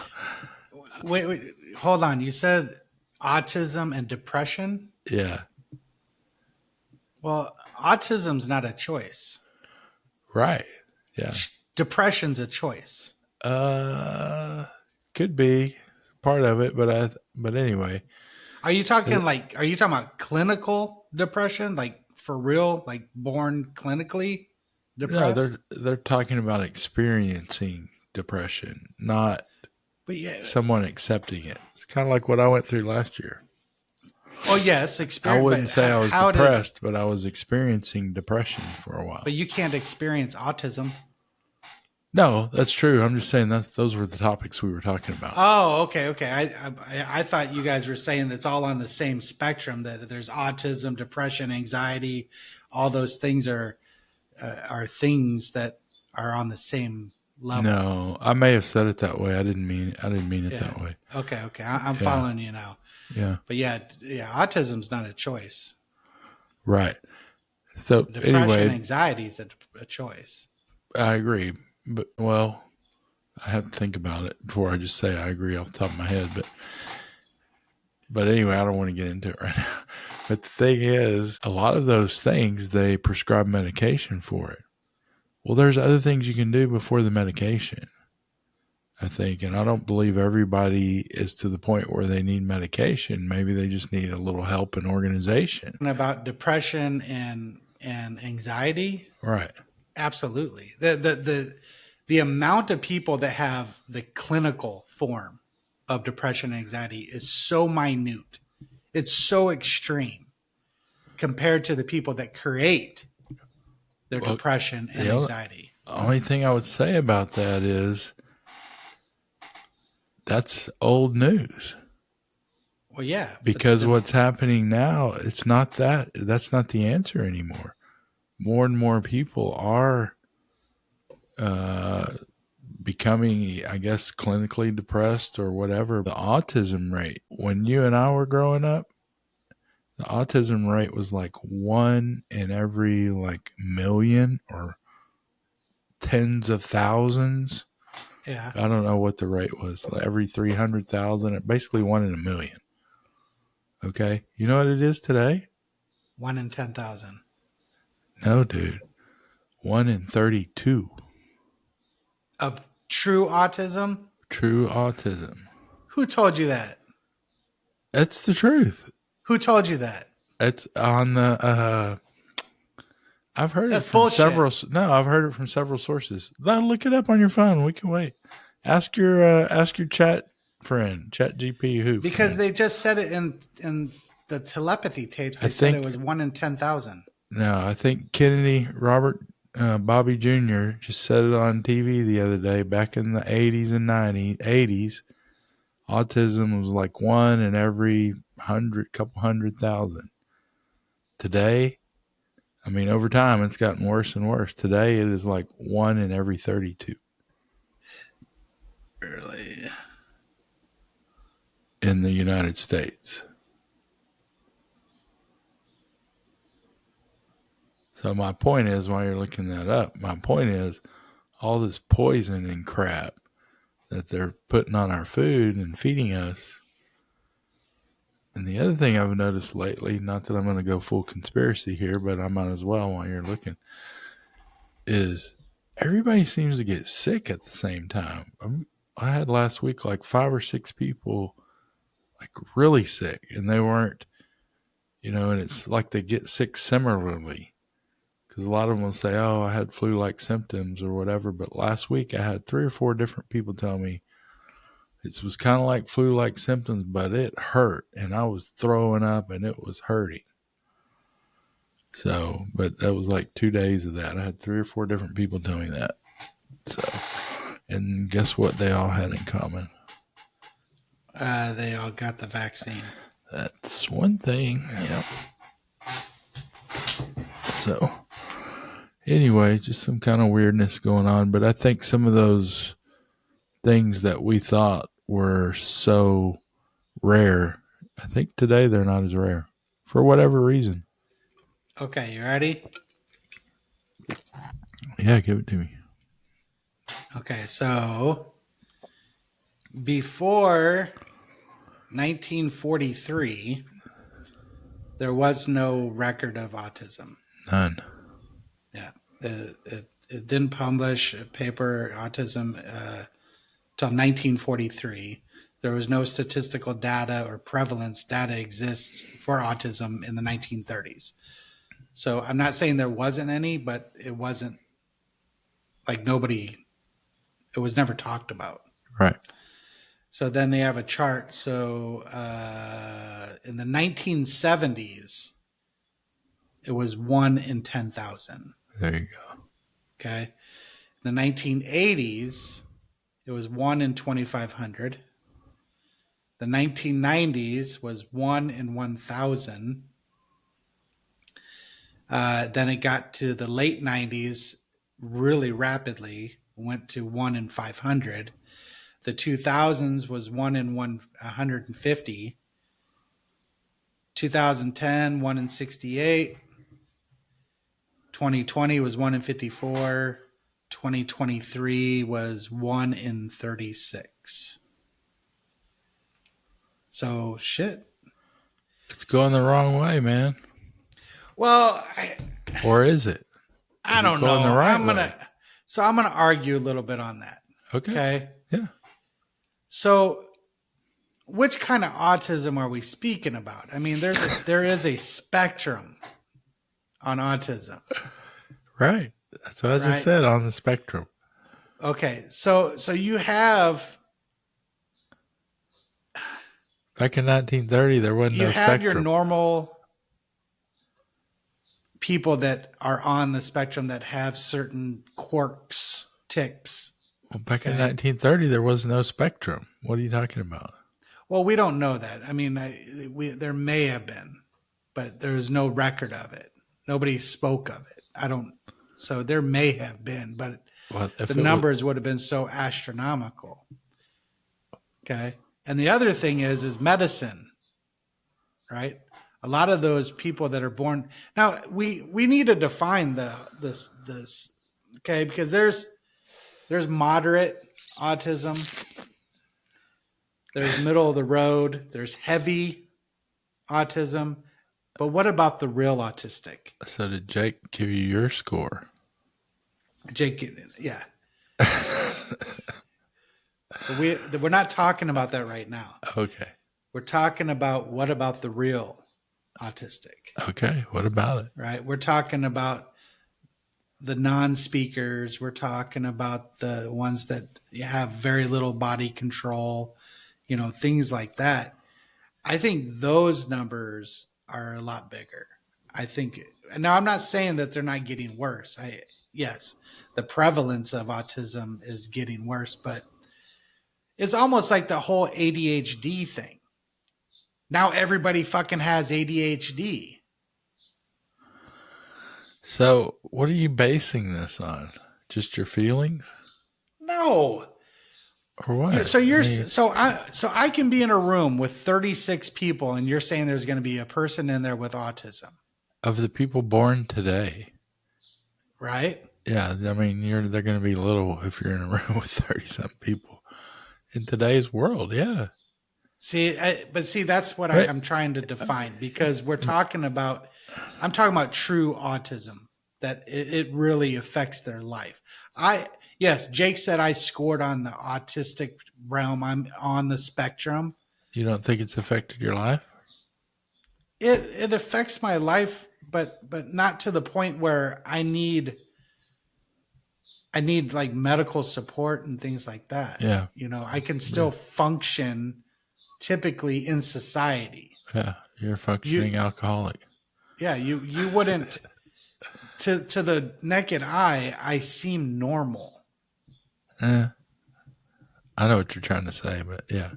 Speaker 1: Wait, hold on. You said autism and depression?
Speaker 2: yeah.
Speaker 1: Well, autism's not a choice.
Speaker 2: Right. Yeah.
Speaker 1: Depression's a choice.
Speaker 2: Could be part of it, but anyway.
Speaker 1: Are you talking about clinical depression? Like for real, like born clinically depressed?
Speaker 2: No, they're talking about experiencing depression, not
Speaker 1: But yeah.
Speaker 2: someone accepting it. It's kind of like what I went through last year.
Speaker 1: Oh yes,
Speaker 2: I wouldn't say I was
Speaker 1: how
Speaker 2: depressed, but I was experiencing depression for a while.
Speaker 1: But you can't experience autism.
Speaker 2: No, that's true. I'm just saying those were the topics we were talking about.
Speaker 1: Oh, okay. I thought you guys were saying that's all on the same spectrum. That there's autism, depression, anxiety. All those things are things that are on the same level.
Speaker 2: No, I may have said it that way. I didn't mean it that way.
Speaker 1: Okay. I'm following you now.
Speaker 2: Yeah.
Speaker 1: But yeah, autism's not a choice.
Speaker 2: Right. So
Speaker 1: Depression,
Speaker 2: anyway,
Speaker 1: anxiety is a choice.
Speaker 2: I agree. But well, I have to think about it before I just say I agree off the top of my head. But anyway, I don't want to get into it right now. But the thing is, a lot of those things they prescribe medication for it. Well, there's other things you can do before the medication, I think. And I don't believe everybody is to the point where they need medication. Maybe they just need a little help and organization.
Speaker 1: About depression and anxiety,
Speaker 2: Right.
Speaker 1: absolutely. The amount of people that have the clinical form of depression and anxiety is so minute. It's so extreme compared to the people that create their
Speaker 2: Well,
Speaker 1: depression and
Speaker 2: the
Speaker 1: anxiety.
Speaker 2: only thing I would say about that is that's old news.
Speaker 1: Well, yeah, but
Speaker 2: Because what's happening now, it's not that. That's not the answer anymore. More and more people are uh, becoming, I guess, clinically depressed or whatever. The autism rate, when you and I were growing up, the autism rate was like one in every like million or tens of thousands.
Speaker 1: yeah,
Speaker 2: I don't know what the rate was. Like every 300,000, basically one in a million. Okay. You know what it is today?
Speaker 1: 1 in 10,000
Speaker 2: No, dude. One in 32.
Speaker 1: of true autism.
Speaker 2: True autism.
Speaker 1: Who told you that?
Speaker 2: That's the truth.
Speaker 1: Who told you that?
Speaker 2: It's on the I've heard it
Speaker 1: That's
Speaker 2: from
Speaker 1: bullshit.
Speaker 2: several. No, I've heard it from several sources. Now look it up on your phone. We can wait. Ask your chat friend, Chat GP who
Speaker 1: Because
Speaker 2: friend.
Speaker 1: they just said it in the telepathy tapes.
Speaker 2: I
Speaker 1: They said it
Speaker 2: think
Speaker 1: was 1 in 10,000.
Speaker 2: no. I think Kennedy Robert Bobby Jr. just said it on TV the other day. Back in the 80s and 90s, 80s, autism was like one in every couple 100,000. Today, I mean, over time, it's gotten worse and worse. Today, it is like one in every 32
Speaker 1: Really?
Speaker 2: in the United States. So my point is, while you're looking that up, my point is all this poison and crap that they're putting on our food and feeding us. And the other thing I've noticed lately, not that I'm going to go full conspiracy here, but I might as well while you're looking, is everybody seems to get sick at the same time. I had last week like 5 or 6 people like really sick, and they weren't, and it's like they get sick similarly. Because a lot of them will say, "Oh, I had flu-like symptoms or whatever." But last week, I had 3 or 4 different people tell me it was kind of like flu-like symptoms, but it hurt, and I was throwing up, and it was hurting. So, but that was like 2 days of that. I had 3 or 4 different people tell me that. So, and guess what? They all had in common.
Speaker 1: They all got the vaccine.
Speaker 2: That's one thing. Yeah. So, anyway, just some kind of weirdness going on. But I think some of those things that we thought were so rare, I think today they're not as rare for whatever reason.
Speaker 1: Okay, you ready?
Speaker 2: Yeah, give it to me.
Speaker 1: Okay, so before 1943, there was no record of autism.
Speaker 2: None.
Speaker 1: Yeah, it didn't publish a paper autism until 1943. There was no statistical data or prevalence data exists for autism in the 1930s. So I'm not saying there wasn't any, but it wasn't like it was never talked about.
Speaker 2: Right.
Speaker 1: So then they have a chart. So in the 1970s, it was 1 in 10,000.
Speaker 2: There you go.
Speaker 1: Okay. In the 1980s, it was 1 in 2,500. The 1990s was 1 in 1,000. Then it got to the late 90s really rapidly, went to 1 in 500. The 2000s was 1 in 150. 2010, 1 in 68. 2020 was 1 in 54. 2023 was 1 in 36. So shit.
Speaker 2: It's going the wrong way, man.
Speaker 1: Well,
Speaker 2: Or is it?
Speaker 1: I
Speaker 2: Is it
Speaker 1: don't
Speaker 2: going the
Speaker 1: know.
Speaker 2: right way?
Speaker 1: I'm gonna argue a little bit on that.
Speaker 2: Okay.
Speaker 1: Okay.
Speaker 2: Yeah.
Speaker 1: So which kind of autism are we speaking about? I mean, there is a spectrum on autism,
Speaker 2: Right. That's what I just
Speaker 1: right?
Speaker 2: said, on the spectrum.
Speaker 1: Okay. So you have
Speaker 2: Back in 1930, there wasn't no
Speaker 1: your
Speaker 2: spectrum.
Speaker 1: normal people that are on the spectrum that have certain quirks, ticks.
Speaker 2: Well, back in
Speaker 1: Okay.
Speaker 2: 1930, there was no spectrum. What are you talking about?
Speaker 1: Well, we don't know that. I mean, there may have been, but there is no record of it. Nobody spoke of it. I don't. So there may have been, but
Speaker 2: Well,
Speaker 1: the
Speaker 2: if it was,
Speaker 1: numbers would have been so astronomical. Okay. And the other thing is medicine, right? A lot of those people that are born now, we need to define this, okay? Because there's moderate autism, there's middle of the road, there's heavy autism, but what about the real autistic?
Speaker 2: so did Jake give you your score?
Speaker 1: Jake, yeah. But we're not talking about that right now.
Speaker 2: Okay.
Speaker 1: We're talking about what about the real autistic,
Speaker 2: Okay. What about it?
Speaker 1: right? We're talking about the non-speakers. We're talking about the ones that have very little body control, things like that. I think those numbers are a lot bigger. I think now I'm not saying that they're not getting worse. Yes, the prevalence of autism is getting worse, but it's almost like the whole ADHD thing. Now everybody fucking has ADHD.
Speaker 2: So, what are you basing this on? Just your feelings,
Speaker 1: No.
Speaker 2: or what?
Speaker 1: So
Speaker 2: I mean,
Speaker 1: I can be in a room with 36 people and you're saying there's going to be a person in there with autism,
Speaker 2: of the people born today,
Speaker 1: right?
Speaker 2: yeah. I mean, they're going to be little if you're in a room with 30-something people in today's world. Yeah.
Speaker 1: But that's what
Speaker 2: Right.
Speaker 1: I'm trying to define because I'm talking about true autism that it really affects their life. Yes, Jake said I scored on the autistic realm. I'm on the spectrum.
Speaker 2: You don't think it's affected your life?
Speaker 1: It affects my life, but not to the point where I need like medical support and things like that.
Speaker 2: Yeah.
Speaker 1: I can still function typically in society.
Speaker 2: Yeah. You're a functioning alcoholic.
Speaker 1: Yeah, you wouldn't to the naked eye, I seem normal.
Speaker 2: I know what you're trying to say, but yeah.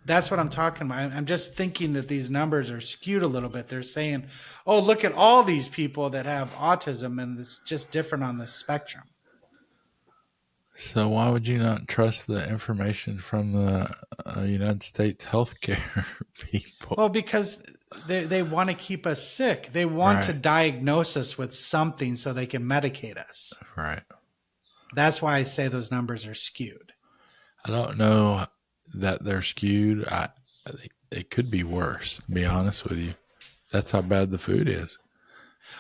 Speaker 1: That's what I'm talking about. I'm just thinking that these numbers are skewed a little bit. They're saying, "Oh, look at all these people that have autism and it's just different on the spectrum."
Speaker 2: So why would you not trust the information from the United States healthcare people?
Speaker 1: Well, because they want to keep us sick. They want to diagnose us with something so they can medicate us.
Speaker 2: Right.
Speaker 1: That's why I say those numbers are skewed.
Speaker 2: I don't know that they're skewed. I think it could be worse, to be honest with you. That's how bad the food is.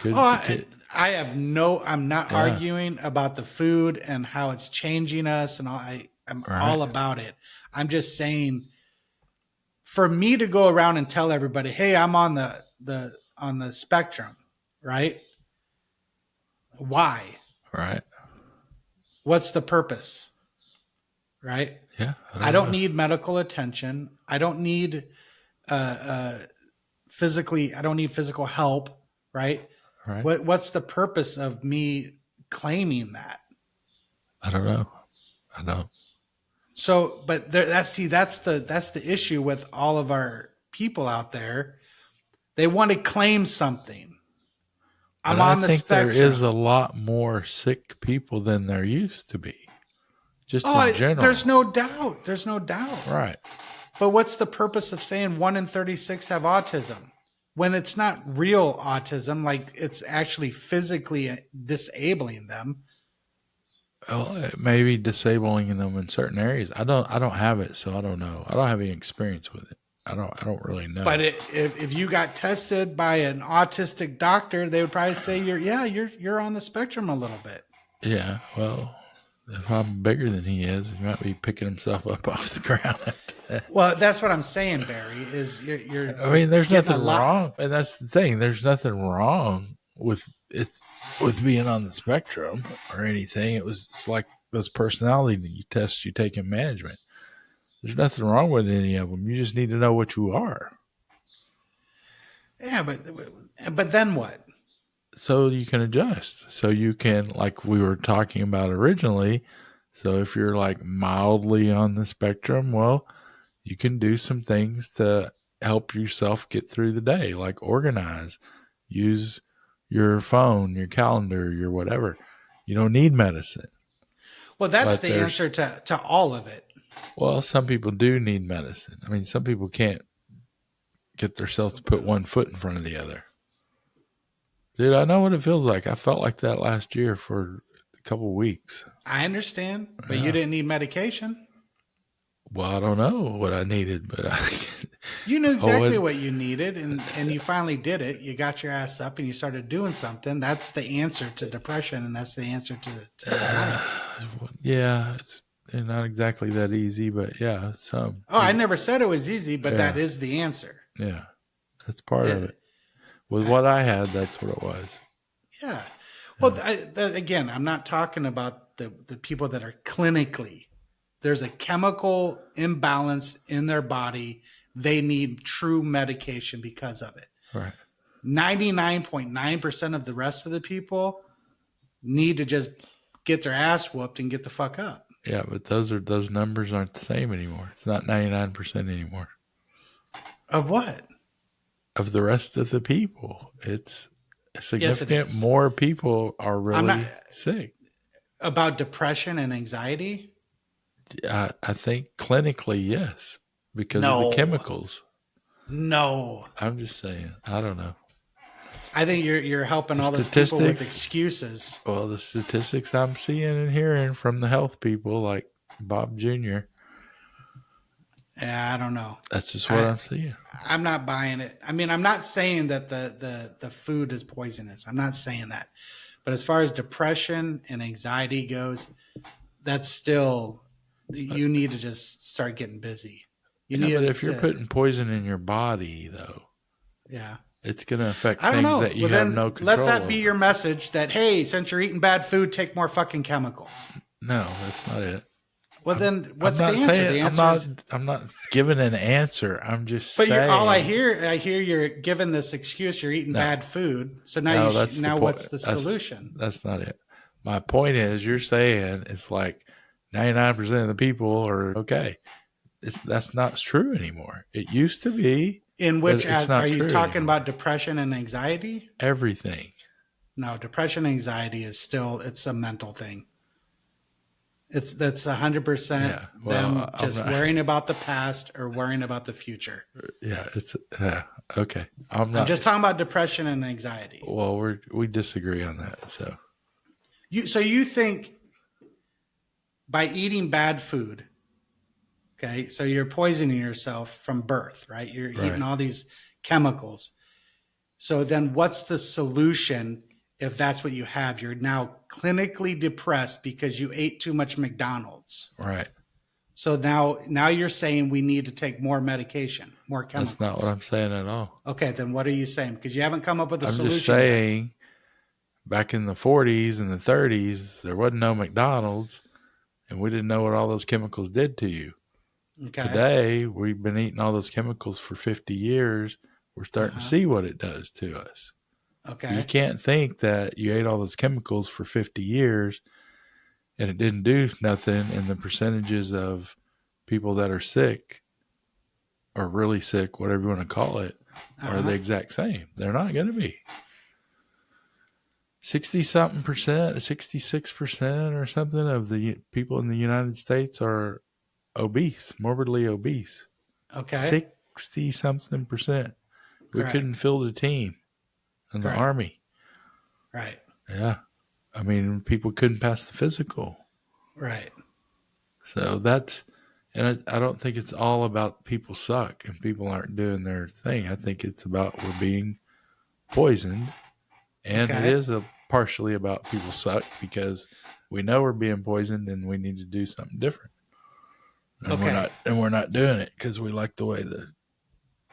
Speaker 1: I'm not arguing about the food and how it's changing us and all. I'm all about it. I'm just saying, for me to go around and tell everybody, "Hey, I'm on the spectrum," right? Why?
Speaker 2: Right.
Speaker 1: What's the purpose? Right?
Speaker 2: Yeah.
Speaker 1: I don't need medical attention. I don't need physical help, right?
Speaker 2: Right.
Speaker 1: What's the purpose of me claiming that?
Speaker 2: I don't know. I don't.
Speaker 1: So, but that's the issue with all of our people out there. They want to claim something. I'm on the spectrum.
Speaker 2: There is a lot more sick people than there used to be. Just in general.
Speaker 1: There's no doubt. There's no doubt.
Speaker 2: Right.
Speaker 1: But what's the purpose of saying 1 in 36 have autism when it's not real autism? Like, it's actually physically disabling them.
Speaker 2: Well, it may be disabling them in certain areas. I don't have it, so I don't know. I don't have any experience with it. I don't really
Speaker 1: But
Speaker 2: know.
Speaker 1: if you got tested by an autistic doctor, they would probably say you're on the spectrum a little bit.
Speaker 2: Yeah, well, if I'm bigger than he is, he might be picking himself up off the ground after that.
Speaker 1: Well, that's what I'm saying, Barry. Is
Speaker 2: I
Speaker 1: you're
Speaker 2: mean, there's
Speaker 1: getting a
Speaker 2: nothing
Speaker 1: lot.
Speaker 2: wrong, and that's the thing. There's nothing wrong with it, with being on the spectrum or anything. It's like those personality tests you take in management. There's nothing wrong with any of them. You just need to know what you are,
Speaker 1: Yeah, but then what?
Speaker 2: so you can adjust. So you can, like we were talking about originally. So if you're like mildly on the spectrum, well, you can do some things to help yourself get through the day, like organize, use your phone, your calendar, your whatever. You don't need medicine.
Speaker 1: Well, that's
Speaker 2: But
Speaker 1: the
Speaker 2: there's,
Speaker 1: answer to all of it.
Speaker 2: well, some people do need medicine. I mean, some people can't get themselves to put one foot in front of the other. Dude, I know what it feels like. I felt like that last year for a couple of weeks.
Speaker 1: I understand, but you
Speaker 2: Yeah.
Speaker 1: didn't need medication.
Speaker 2: Well, I don't know what I needed, but
Speaker 1: You knew
Speaker 2: oh,
Speaker 1: exactly what you needed, and you finally did it. You got your ass up and you started doing something. That's the answer to depression, and that's the answer to anxiety.
Speaker 2: yeah, it's not exactly that easy, but yeah, some.
Speaker 1: Oh, I never said it was easy, but that
Speaker 2: Yeah,
Speaker 1: is the answer.
Speaker 2: yeah, that's part of it.
Speaker 1: It,
Speaker 2: With
Speaker 1: I,
Speaker 2: what I had, that's what it was.
Speaker 1: yeah. Well,
Speaker 2: Yeah,
Speaker 1: again, I'm not talking about the people that are clinically. There's a chemical imbalance in their body. They need true medication because of it.
Speaker 2: right.
Speaker 1: 99.9% of the rest of the people need to just get their ass whooped and get the fuck up.
Speaker 2: Yeah, but those numbers aren't the same anymore. It's not 99% anymore
Speaker 1: Of what?
Speaker 2: of the rest of the people. It's
Speaker 1: Yes, it
Speaker 2: significant
Speaker 1: is.
Speaker 2: more people are
Speaker 1: I'm not
Speaker 2: really sick.
Speaker 1: about depression and anxiety.
Speaker 2: I think clinically, yes, because of the
Speaker 1: No,
Speaker 2: chemicals.
Speaker 1: no.
Speaker 2: I'm just saying. I don't know.
Speaker 1: I think you're helping
Speaker 2: The
Speaker 1: all those people with
Speaker 2: statistics,
Speaker 1: excuses.
Speaker 2: well, the statistics I'm seeing and hearing from the health people, like Bob Jr.,
Speaker 1: Yeah, I don't know.
Speaker 2: that's just what
Speaker 1: I
Speaker 2: I'm seeing.
Speaker 1: I'm not buying it. I mean, I'm not saying that the food is poisonous. I'm not saying that. But as far as depression and anxiety goes, that's still
Speaker 2: But,
Speaker 1: you need to just start getting busy. You
Speaker 2: yeah, but
Speaker 1: need
Speaker 2: if you're
Speaker 1: to
Speaker 2: putting poison in your body, though,
Speaker 1: yeah.
Speaker 2: it's going to affect
Speaker 1: I don't
Speaker 2: things
Speaker 1: know.
Speaker 2: that you
Speaker 1: Well,
Speaker 2: have no
Speaker 1: then let
Speaker 2: control
Speaker 1: that be your
Speaker 2: over.
Speaker 1: message that hey, since you're eating bad food, take more fucking chemicals.
Speaker 2: No, that's not it.
Speaker 1: Well,
Speaker 2: I'm,
Speaker 1: then
Speaker 2: I'm
Speaker 1: what's the
Speaker 2: not
Speaker 1: answer?
Speaker 2: saying
Speaker 1: The answer is
Speaker 2: I'm not giving an answer. I'm just
Speaker 1: but you're all
Speaker 2: saying
Speaker 1: I hear you're giving this excuse you're eating
Speaker 2: no,
Speaker 1: bad food. So now
Speaker 2: no. That's the
Speaker 1: now
Speaker 2: point.
Speaker 1: what's the solution?
Speaker 2: That's not it. My point is, you're saying it's like 99% of the people are okay. That's not true anymore. It used to be,
Speaker 1: In
Speaker 2: but
Speaker 1: which
Speaker 2: it's
Speaker 1: are
Speaker 2: not
Speaker 1: you
Speaker 2: true
Speaker 1: talking about
Speaker 2: anymore.
Speaker 1: depression and anxiety?
Speaker 2: Everything.
Speaker 1: No, depression and anxiety is still it's a mental thing. It's that's 100%
Speaker 2: Yeah. Well,
Speaker 1: them
Speaker 2: I'm
Speaker 1: just
Speaker 2: not.
Speaker 1: worrying about the past or worrying about the future.
Speaker 2: Yeah. It's okay. I'm
Speaker 1: I'm
Speaker 2: not.
Speaker 1: just talking about depression and anxiety.
Speaker 2: Well, we disagree on that. So
Speaker 1: You think by eating bad food, okay? So you're poisoning yourself from birth, right? You're eating
Speaker 2: right.
Speaker 1: all these chemicals. So then what's the solution if that's what you have? You're now clinically depressed because you ate too much McDonald's.
Speaker 2: Right.
Speaker 1: So now you're saying we need to take more medication, more
Speaker 2: That's not what
Speaker 1: chemicals.
Speaker 2: I'm saying at all.
Speaker 1: Okay, then what are you saying? Because you haven't come up with a
Speaker 2: I'm just
Speaker 1: solution yet.
Speaker 2: saying back in the 40s and the 30s, there wasn't no McDonald's, and we didn't know what all those chemicals did to you.
Speaker 1: Okay.
Speaker 2: Today, we've been eating all those chemicals for 50 years. We're starting to
Speaker 1: Uh-huh.
Speaker 2: see what it does to us. You
Speaker 1: Okay.
Speaker 2: can't think that you ate all those chemicals for 50 years and it didn't do nothing, and the percentages of people that are sick or really sick, whatever you want to call it, are
Speaker 1: Uh-huh.
Speaker 2: the exact same. They're not going to be. 60 something percent, 66% or something of the people in the United States are obese, morbidly obese.
Speaker 1: Okay.
Speaker 2: 60 something percent. We
Speaker 1: Right.
Speaker 2: couldn't field a team in the
Speaker 1: Right.
Speaker 2: army.
Speaker 1: Right.
Speaker 2: Yeah. I mean, people couldn't pass the physical.
Speaker 1: Right.
Speaker 2: So that's, and I don't think it's all about people suck and people aren't doing their thing. I think it's about we're being poisoned, and it
Speaker 1: Okay.
Speaker 2: is partially about people suck because we know we're being poisoned and we need to do something different,
Speaker 1: Okay.
Speaker 2: and we're not doing it because we like the way the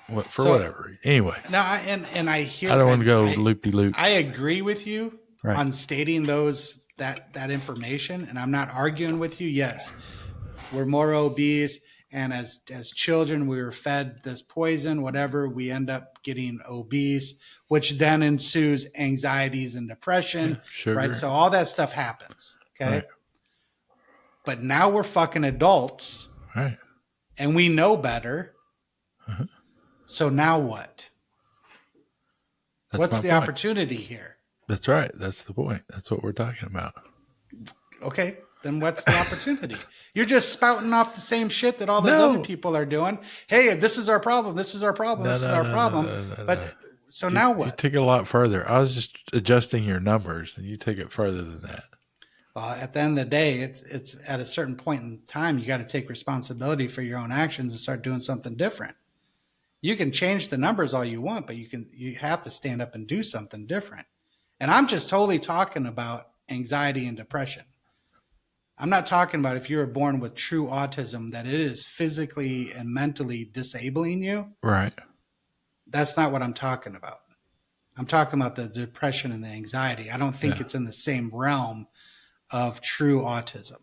Speaker 2: what for
Speaker 1: So
Speaker 2: whatever. Anyway,
Speaker 1: now, and I
Speaker 2: I
Speaker 1: hear
Speaker 2: don't want to go loop de loop.
Speaker 1: I agree with you
Speaker 2: Right.
Speaker 1: on stating those that information, and I'm not arguing with you. Yes, we're more obese, and as children we were fed this poison, whatever, we end up getting obese, which then ensues anxieties and
Speaker 2: Yeah,
Speaker 1: depression, right?
Speaker 2: sugar.
Speaker 1: So all that stuff happens.
Speaker 2: Right.
Speaker 1: Okay. But now we're fucking adults
Speaker 2: Right.
Speaker 1: and we know better.
Speaker 2: Uh-huh.
Speaker 1: So now what?
Speaker 2: That's
Speaker 1: What's
Speaker 2: my
Speaker 1: the
Speaker 2: point.
Speaker 1: opportunity here?
Speaker 2: That's right. That's the point. That's what we're talking about.
Speaker 1: Okay, then what's the opportunity? You're just spouting off the same shit that all those other
Speaker 2: No.
Speaker 1: people are doing. Hey, this is our problem. This is our problem.
Speaker 2: No,
Speaker 1: This is
Speaker 2: no,
Speaker 1: our
Speaker 2: no,
Speaker 1: problem.
Speaker 2: no, no, no, no.
Speaker 1: But so now
Speaker 2: You
Speaker 1: what?
Speaker 2: took it a lot further. I was just adjusting your numbers, and you take it further than that.
Speaker 1: Well, at the end of the day, it's at a certain point in time you got to take responsibility for your own actions and start doing something different. You can change the numbers all you want, but you have to stand up and do something different. And I'm just totally talking about anxiety and depression. I'm not talking about if you were born with true autism that it is physically and mentally disabling you.
Speaker 2: Right.
Speaker 1: That's not what I'm talking about. I'm talking about the depression and the anxiety. I don't think
Speaker 2: Yeah.
Speaker 1: it's in the same realm of true autism,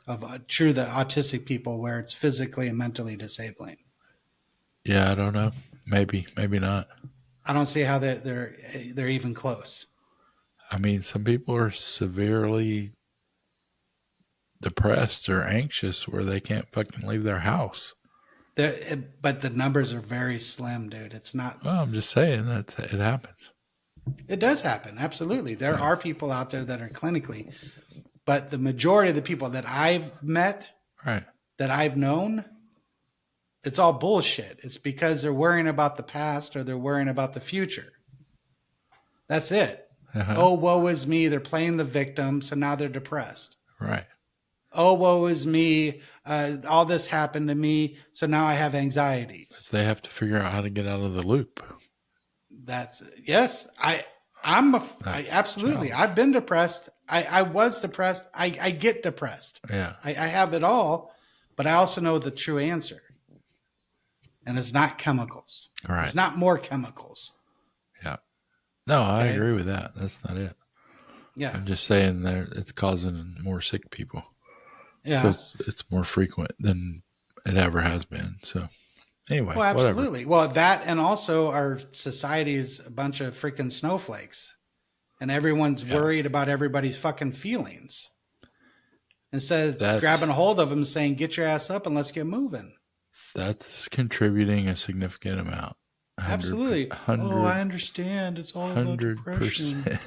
Speaker 1: of true the autistic people where it's physically and mentally disabling.
Speaker 2: Yeah, I don't know. Maybe, maybe not.
Speaker 1: I don't see how they're even close.
Speaker 2: I mean, some people are severely depressed or anxious where they can't fucking leave their house.
Speaker 1: But the numbers are very slim, dude. It's not.
Speaker 2: Well, I'm just saying that it happens.
Speaker 1: It does happen, absolutely. There
Speaker 2: Yeah.
Speaker 1: are people out there that are clinically, but the majority of the people that I've met,
Speaker 2: Right.
Speaker 1: that I've known, it's all bullshit. It's because they're worrying about the past or they're worrying about the future. That's it.
Speaker 2: Uh-huh.
Speaker 1: Oh, woe is me. They're playing the victim, so now they're depressed.
Speaker 2: Right.
Speaker 1: Oh, woe is me. All this happened to me, so now I have anxieties.
Speaker 2: They have to figure out how to get out of the loop.
Speaker 1: That's yes. I absolutely.
Speaker 2: challenge.
Speaker 1: I've been depressed. I was depressed. I get depressed.
Speaker 2: Yeah.
Speaker 1: I have it all, but I also know the true answer. And it's not chemicals.
Speaker 2: Right.
Speaker 1: It's not more chemicals.
Speaker 2: Yeah. No, I
Speaker 1: Okay.
Speaker 2: agree with that. That's not it.
Speaker 1: Yeah.
Speaker 2: I'm just saying there it's causing more sick people.
Speaker 1: Yeah.
Speaker 2: So it's more frequent than it ever has been. So anyway,
Speaker 1: Well,
Speaker 2: whatever.
Speaker 1: absolutely. Well, that and also our society is a bunch of freaking snowflakes. And everyone's
Speaker 2: Yeah.
Speaker 1: worried about everybody's fucking feelings. Instead of
Speaker 2: That's-
Speaker 1: grabbing a hold of them and saying, get your ass up and let's get moving.
Speaker 2: That's contributing a significant amount.
Speaker 1: Absolutely. Oh, I understand. It's all about
Speaker 2: 100%.
Speaker 1: depression.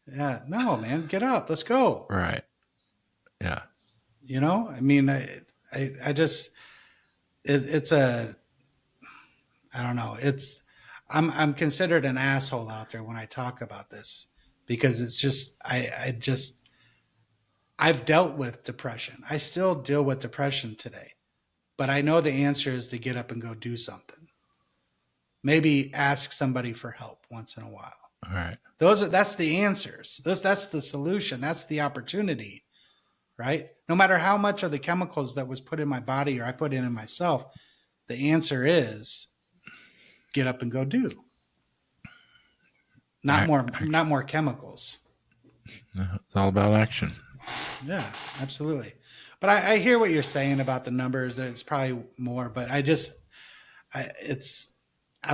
Speaker 1: Yeah. No, man, get up. Let's go.
Speaker 2: Right. Yeah.
Speaker 1: You know, I mean, I just, it's a, I don't know. I'm considered an asshole out there when I talk about this because it's just, I've dealt with depression. I still deal with depression today, but I know the answer is to get up and go do something. Maybe ask somebody for help once in a while.
Speaker 2: All right.
Speaker 1: That's the answers. That's the solution. That's the opportunity, right? No matter how much of the chemicals that was put in my body or I put in myself, the answer is get up and go do. Not more chemicals.
Speaker 2: It's all about action.
Speaker 1: Yeah, absolutely. But I hear what you're saying about the numbers. That it's probably more, but I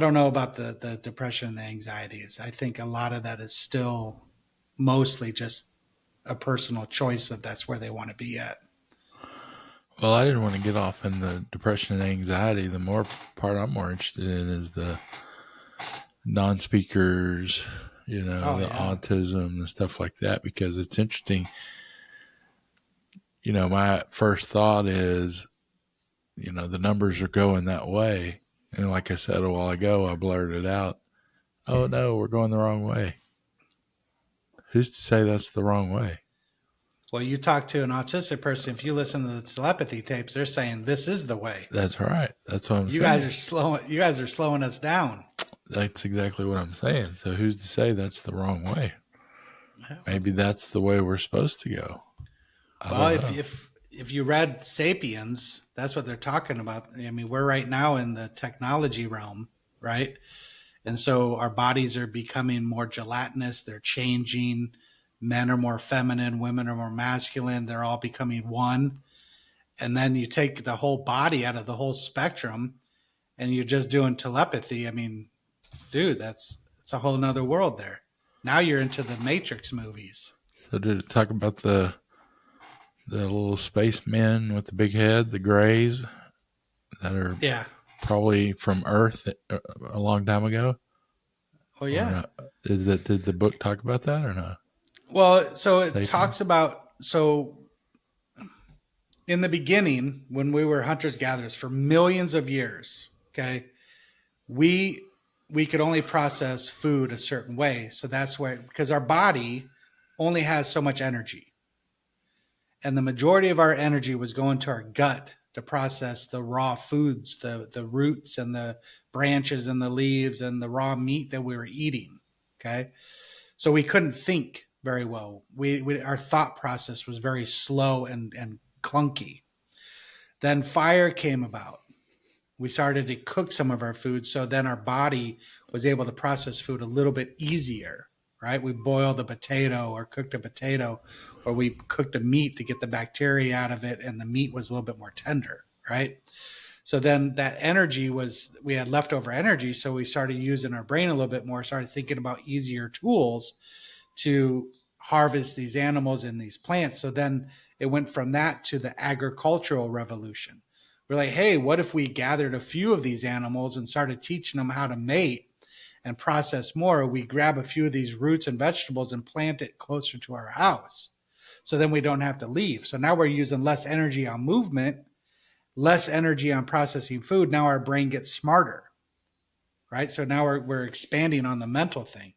Speaker 1: don't know about the depression and the anxieties. I think a lot of that is still mostly just a personal choice of that's where they want to be at.
Speaker 2: Well, I didn't want to get off in the depression and anxiety. The more part I'm more interested in is the non-speakers, the autism, the stuff like that, because it's interesting. My first thought is, the numbers are going that way. And like I said a while ago, I blurted out, oh no, we're going the wrong way. Who's to say that's the wrong way?
Speaker 1: Well, you talk to an autistic person, if you listen to the telepathy tapes, they're saying this is the way.
Speaker 2: That's right. That's what I'm
Speaker 1: You guys
Speaker 2: saying.
Speaker 1: are slowing. You guys are slowing us down.
Speaker 2: That's exactly what I'm saying. So who's to say that's the wrong way?
Speaker 1: Well,
Speaker 2: Maybe that's the way we're supposed to go. I
Speaker 1: well,
Speaker 2: don't
Speaker 1: if
Speaker 2: know.
Speaker 1: if you read *Sapiens*, that's what they're talking about. I mean, we're right now in the technology realm, right? And so our bodies are becoming more gelatinous. They're changing. Men are more feminine. Women are more masculine. They're all becoming one. And then you take the whole body out of the whole spectrum, and you're just doing telepathy. I mean, dude, it's a whole nother world there. Now you're into the Matrix movies.
Speaker 2: So did it talk about the little spacemen with the big head, the Greys that are
Speaker 1: Yeah.
Speaker 2: probably from Earth a long time ago,
Speaker 1: Oh
Speaker 2: or
Speaker 1: yeah.
Speaker 2: not? Is that did the book talk about that or not?
Speaker 1: Well, so it talks
Speaker 2: Sapiens.
Speaker 1: about in the beginning when we were hunters gatherers for millions of years, okay, we we could only process food a certain way. So that's where because our body only has so much energy. And the majority of our energy was going to our gut to process the raw foods, the roots and the branches and the leaves and the raw meat that we were eating. Okay. So we couldn't think very well. We our thought process was very slow and clunky. Then fire came about. We started to cook some of our food, so then our body was able to process food a little bit easier, right? We boiled a potato or cooked a potato, or we cooked a meat to get the bacteria out of it, and the meat was a little bit more tender, right? So then that energy was, we had leftover energy, so we started using our brain a little bit more, started thinking about easier tools to harvest these animals and these plants. So then it went from that to the agricultural revolution. We're like, hey, what if we gathered a few of these animals and started teaching them how to mate and process more? We grab a few of these roots and vegetables and plant it closer to our house. So then we don't have to leave. So now we're using less energy on movement, less energy on processing food. Now our brain gets smarter, right? So now we're expanding on the mental thing.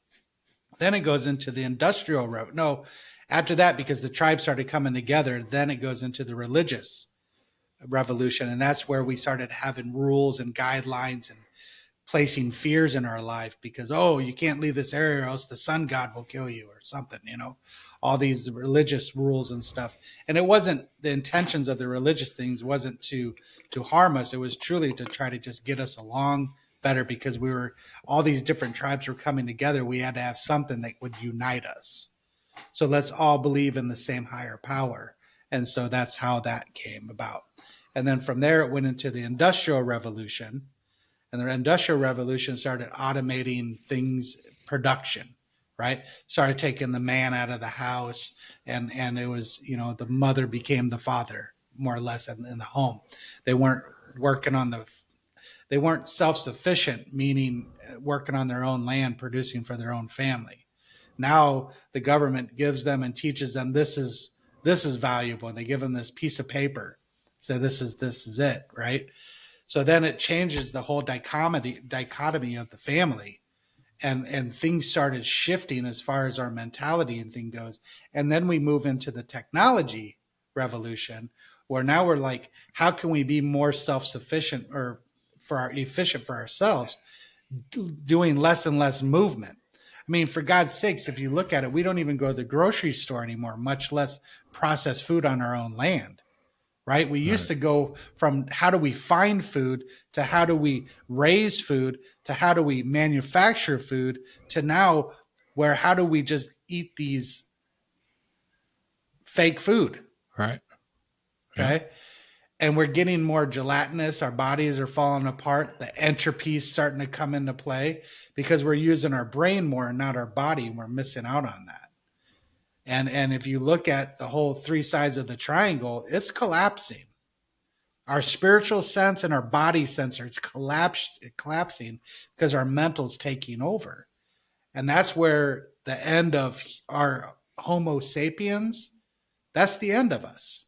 Speaker 1: Then it goes into the industrial road. No, after that, because the tribes started coming together, then it goes into the religious revolution. And that's where we started having rules and guidelines and placing fears in our life because, oh, you can't leave this area or else the sun god will kill you or something, all these religious rules and stuff. And it wasn't the intentions of the religious things wasn't to harm us. It was truly to try to just get us along better because we were all these different tribes were coming together. We had to have something that would unite us. So let's all believe in the same higher power. And so that's how that came about. And then from there, it went into the Industrial Revolution. And the Industrial Revolution started automating things, production, right? Started taking the man out of the house. And it was, the mother became the father, more or less, in the home. They weren't working on they weren't self-sufficient, meaning working on their own land, producing for their own family. Now the government gives them and teaches them this is valuable. And they give them this piece of paper, say this is it, right? So then it changes the whole dichotomy of the family, and things started shifting as far as our mentality and thing goes. And then we move into the technology revolution, where now we're like, how can we be more self-sufficient or efficient for ourselves, doing less and less movement? I mean, for God's sakes, if you look at it, we don't even go to the grocery store anymore, much less process food on our own land, right? We used
Speaker 2: Right.
Speaker 1: to go from how do we find food to how do we raise food to how do we manufacture food to now where how do we just eat these fake food,
Speaker 2: Right. Yeah.
Speaker 1: okay? And we're getting more gelatinous. Our bodies are falling apart. The entropy is starting to come into play because we're using our brain more and not our body, and we're missing out on that. And if you look at the whole three sides of the triangle, it's collapsing. Our spiritual sense and our body sense are collapsing because our mental's taking over. And that's where the end of our Homo sapiens, that's the end of us.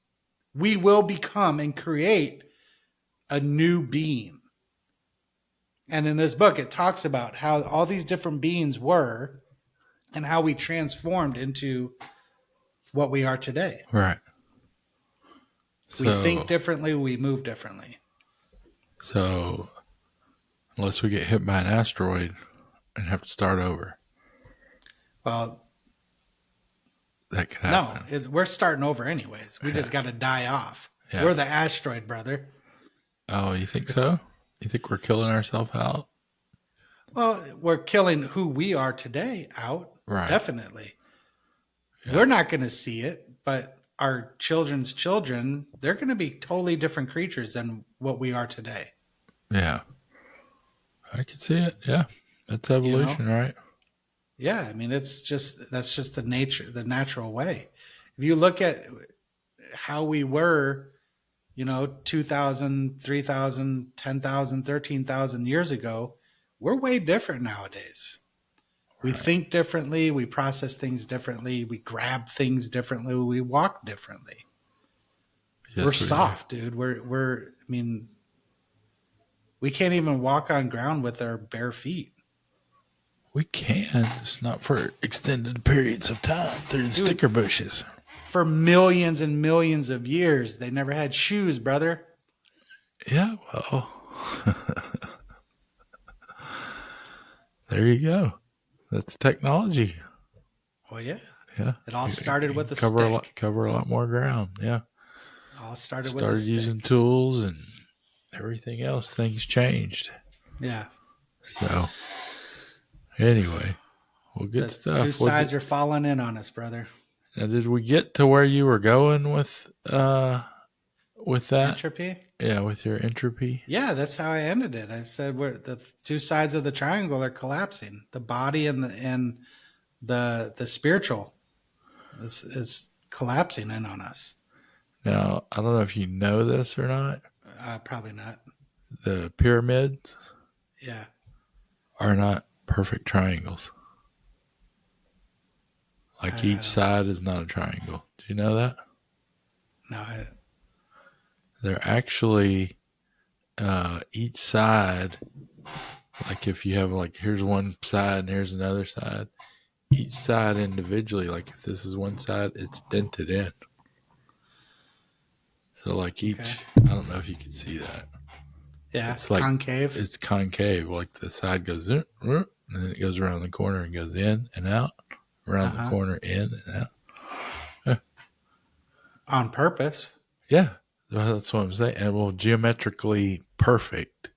Speaker 1: We will become and create a new being. And in this book, it talks about how all these different beings were and how we transformed into what we are today.
Speaker 2: Right.
Speaker 1: We think
Speaker 2: So,
Speaker 1: differently, we move differently.
Speaker 2: so unless we get hit by an asteroid and have to start over,
Speaker 1: Well,
Speaker 2: that could
Speaker 1: no,
Speaker 2: happen.
Speaker 1: we're starting over anyways. We
Speaker 2: Yeah.
Speaker 1: just got to die off.
Speaker 2: Yeah.
Speaker 1: We're the asteroid, brother.
Speaker 2: Oh, you think so? You think we're killing ourselves out?
Speaker 1: Well, we're killing who we are today out.
Speaker 2: Right.
Speaker 1: Definitely.
Speaker 2: Yeah.
Speaker 1: We're not going to see it, but our children's children, they're going to be totally different creatures than what we are today.
Speaker 2: Yeah. I can see it. Yeah. That's
Speaker 1: You know?
Speaker 2: evolution, right?
Speaker 1: Yeah, I mean that's just the nature, the natural way. If you look at how we were, 2,000, 3,000, 10,000, 13,000 years ago, we're way different nowadays. We
Speaker 2: Right.
Speaker 1: think differently, we process things differently, we grab things differently, we walk differently.
Speaker 2: Yes,
Speaker 1: We're
Speaker 2: we do.
Speaker 1: soft, dude. I mean, we can't even walk on ground with our bare feet.
Speaker 2: We can. It's not for extended periods of time through the
Speaker 1: Dude,
Speaker 2: sticker bushes.
Speaker 1: for millions and millions of years, they never had shoes, brother.
Speaker 2: Yeah, well, there you go. That's technology.
Speaker 1: Well, yeah.
Speaker 2: Yeah,
Speaker 1: It all started with a
Speaker 2: cover
Speaker 1: stick.
Speaker 2: cover a lot more ground. Yeah,
Speaker 1: All started with a
Speaker 2: started using
Speaker 1: stick.
Speaker 2: tools and everything else. Things changed.
Speaker 1: Yeah.
Speaker 2: So anyway, well, good
Speaker 1: The
Speaker 2: stuff.
Speaker 1: two sides are falling in on us, brother.
Speaker 2: Now, did we get to where you were going with that?
Speaker 1: Entropy?
Speaker 2: Yeah, with your entropy.
Speaker 1: Yeah, that's how I ended it. I said we're the two sides of the triangle are collapsing. The body and the spiritual is collapsing in on us.
Speaker 2: Now, I don't know if you know this or not.
Speaker 1: Probably not.
Speaker 2: The pyramids
Speaker 1: Yeah.
Speaker 2: are not perfect triangles. Like each side is not a triangle. Do you know that?
Speaker 1: No.
Speaker 2: They're actually each side. Like if you have like here's one side and here's another side. Each side individually, like if this is one side, it's dented in. So like each,
Speaker 1: Okay.
Speaker 2: I don't know if you can see that.
Speaker 1: Yeah.
Speaker 2: It's like
Speaker 1: concave.
Speaker 2: It's concave. Like the side goes in, and then it goes around the corner and goes in and out, around the corner, in and out.
Speaker 1: On purpose.
Speaker 2: Yeah, that's what I'm saying. And well, geometrically perfect,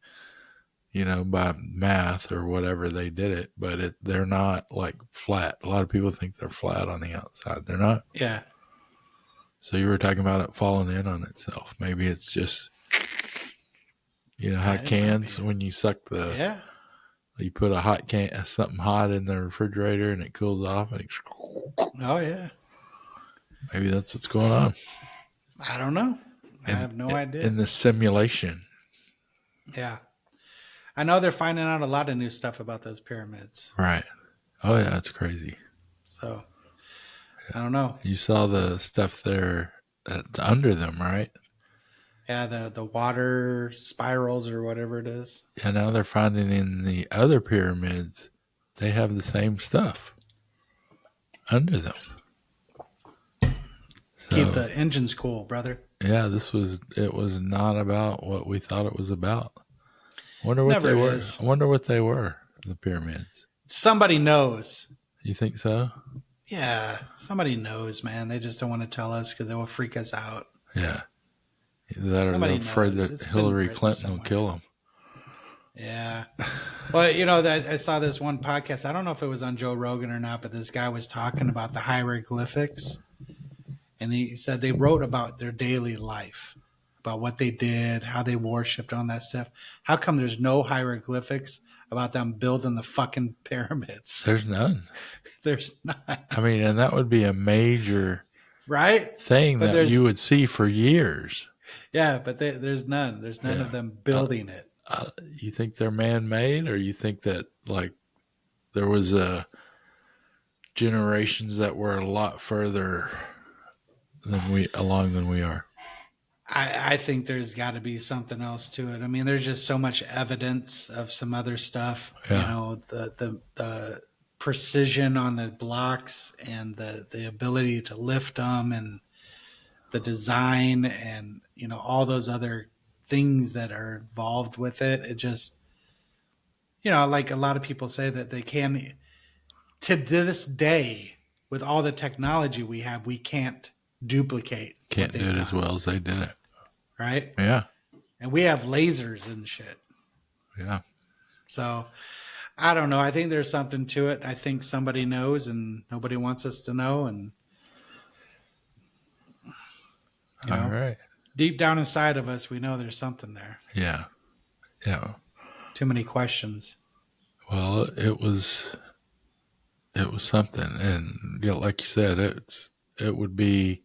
Speaker 2: by math or whatever they did it, but they're not like flat. A lot of people think they're flat on the outside. They're not.
Speaker 1: Yeah.
Speaker 2: So you were talking about it falling in on itself. Maybe it's just, how cans when you suck
Speaker 1: Yeah.
Speaker 2: you put a hot can, something hot in the refrigerator and it cools off and
Speaker 1: Oh yeah.
Speaker 2: maybe that's what's going on.
Speaker 1: I don't know. I have no idea.
Speaker 2: In the simulation.
Speaker 1: Yeah. I know they're finding out a lot of new stuff about those pyramids.
Speaker 2: Right. Oh yeah, it's crazy.
Speaker 1: So I don't know.
Speaker 2: You saw the stuff there that's under them, right?
Speaker 1: Yeah, the water spirals or whatever it is.
Speaker 2: Yeah, now they're finding in the other pyramids they have the same stuff under them. So,
Speaker 1: Keep the engines cool, brother.
Speaker 2: Yeah, it was not about what we thought it was about. Wonder what
Speaker 1: Never
Speaker 2: they were.
Speaker 1: is.
Speaker 2: I wonder what they were, the pyramids.
Speaker 1: Somebody knows.
Speaker 2: You think so?
Speaker 1: Yeah, somebody knows, man. They just don't want to tell us because it will freak us out.
Speaker 2: Yeah. Either that or they're afraid that Hillary Clinton will kill them.
Speaker 1: Yeah. Well, I saw this one podcast. I don't know if it was on Joe Rogan or not, but this guy was talking about the hieroglyphics. And he said they wrote about their daily life, about what they did, how they worshipped, all that stuff. How come there's no hieroglyphics about them building the fucking pyramids?
Speaker 2: There's none.
Speaker 1: There's not.
Speaker 2: I mean, and that would be a major thing
Speaker 1: But
Speaker 2: that you would see for years.
Speaker 1: Yeah, but there's none. There's none of them building it.
Speaker 2: You think they're man-made, or you think that like there was generations that were a lot further than we are?
Speaker 1: I think there's got to be something else to it. I mean, there's just so much evidence of some other stuff.
Speaker 2: Yeah.
Speaker 1: The precision on the blocks and the ability to lift them and the design and all those other things that are involved with it. It just like a lot of people say that they can to this day with all the technology we have, we can't duplicate what
Speaker 2: Can't do
Speaker 1: they've
Speaker 2: it as
Speaker 1: done,
Speaker 2: well as they did it.
Speaker 1: right?
Speaker 2: Yeah.
Speaker 1: And we have lasers and shit.
Speaker 2: Yeah.
Speaker 1: So I don't know. I think there's something to it. I think somebody knows and nobody wants us to know. And,
Speaker 2: All right.
Speaker 1: deep down inside of us, we know there's something there.
Speaker 2: Yeah. Yeah.
Speaker 1: Too many questions.
Speaker 2: Well, it was something, and like you said, it would be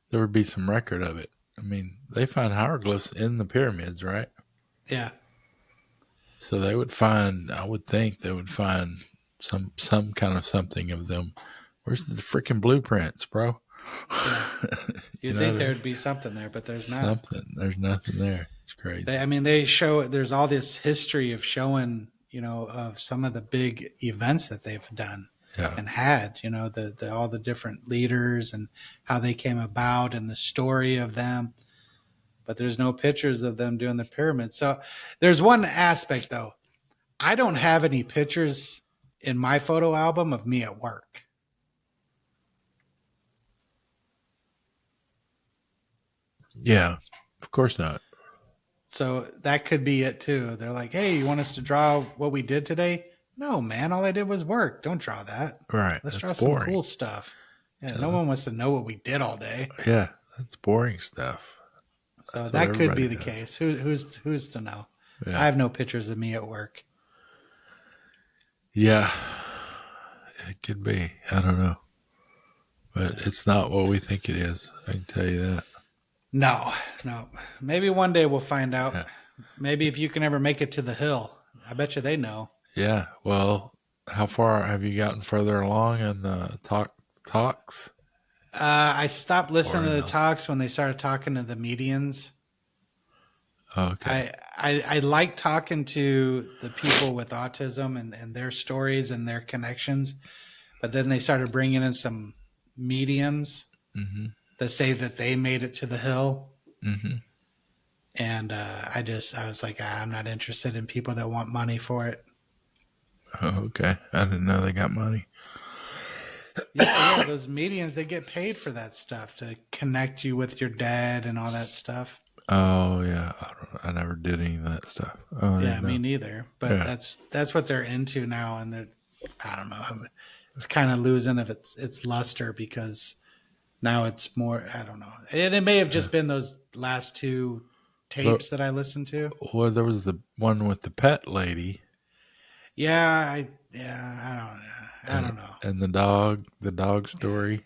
Speaker 2: there would be some record of it. I mean, they find hieroglyphs in the pyramids, right?
Speaker 1: Yeah.
Speaker 2: So they would find. I would think they would find some kind of something of them. Where's the freaking blueprints, bro?
Speaker 1: Yeah. You'd think there would be something there, but there's not.
Speaker 2: Something. There's nothing there. It's crazy.
Speaker 1: They show there's all this history of showing, of some of the big events that they've done and had, the all the different leaders and how they came about and the story of them. But there's no pictures of them doing the pyramid. So there's one aspect though. I don't have any pictures in my photo album of me at work.
Speaker 2: Yeah, of course not.
Speaker 1: So that could be it too. They're like, hey, you want us to draw what we did today? No, man, all I did was work. Don't draw that.
Speaker 2: Right.
Speaker 1: Let's
Speaker 2: That's
Speaker 1: draw
Speaker 2: boring.
Speaker 1: some cool stuff. Yeah, no one wants to know what we did all day.
Speaker 2: Yeah, that's boring stuff.
Speaker 1: So that could be the case. Who's to know?
Speaker 2: Yeah.
Speaker 1: I have no pictures of me at work.
Speaker 2: Yeah, it could be. I don't know. But it's not what we think it is. I can tell you that.
Speaker 1: No. Maybe one day we'll find out.
Speaker 2: Yeah.
Speaker 1: Maybe if you can ever make it to the hill. I bet you they know.
Speaker 2: Yeah. Well, how far have you gotten further along in the talks?
Speaker 1: I stopped listening to the talks when they started talking to the medians.
Speaker 2: Okay.
Speaker 1: I like talking to the people with autism and their stories and their connections, but then they started bringing in some mediums that say that they made it to the hill. And I was like, I'm not interested in people that want money for it.
Speaker 2: Oh, okay. I didn't know they got money.
Speaker 1: Yeah, those mediums, they get paid for that stuff to connect you with your dad and all that stuff.
Speaker 2: Oh yeah, I never did any of that stuff. Oh,
Speaker 1: yeah, me neither. But that's what they're into now, and I don't know. It's kind of losing of its luster because now it's more. I don't know. And it may have just been those last two tapes that I listened to.
Speaker 2: Well, there was the one with the pet lady.
Speaker 1: I don't know.
Speaker 2: And the dog story.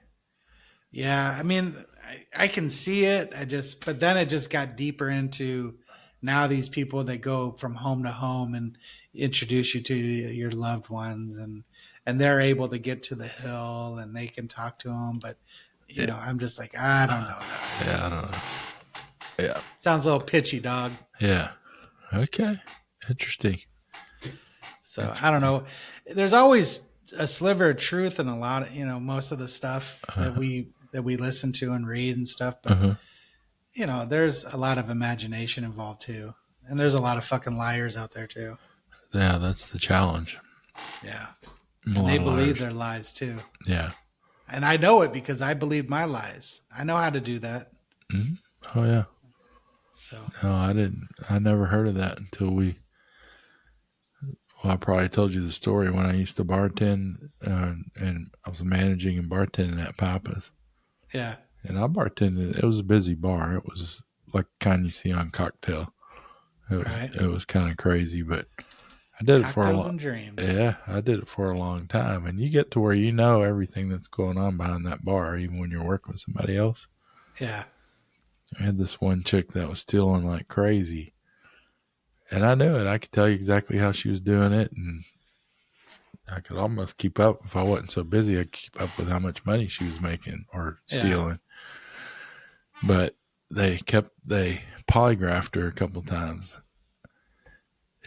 Speaker 1: Yeah, I mean, I can see it. But then it just got deeper into now these people that go from home to home and introduce you to your loved ones, and they're able to get to the hill and they can talk to them. But you know, I'm just like, I don't know.
Speaker 2: Yeah, I don't know. Yeah,
Speaker 1: sounds a little pitchy, dog.
Speaker 2: Yeah. Okay. Interesting.
Speaker 1: So I don't know. There's always a sliver of truth in a lot of, most of the stuff that we listen to and read and stuff. But there's a lot of imagination involved too, and there's a lot of fucking liars out there too.
Speaker 2: Yeah, that's the challenge.
Speaker 1: Yeah, and they believe their lies too.
Speaker 2: Yeah,
Speaker 1: and I know it because I believe my lies. I know how to do that.
Speaker 2: Mm-hmm. Oh yeah. So no, I didn't. I never heard of that until we. Well, I probably told you the story when I used to bartend, and I was managing and bartending at Papa's.
Speaker 1: Yeah.
Speaker 2: And I bartended. It was a busy bar. It was like the kind you see on Cocktail. It was kind of crazy, but I did it for a long.
Speaker 1: Dreams.
Speaker 2: Yeah, I did it for a long time, and you get to where you know everything that's going on behind that bar, even when you're working with somebody else.
Speaker 1: Yeah.
Speaker 2: I had this one chick that was stealing like crazy. And I knew it. I could tell you exactly how she was doing it, and I could almost keep up. If I wasn't so busy, I could keep up with how much money she was making or stealing. Yeah. But they polygraphed her a couple of times,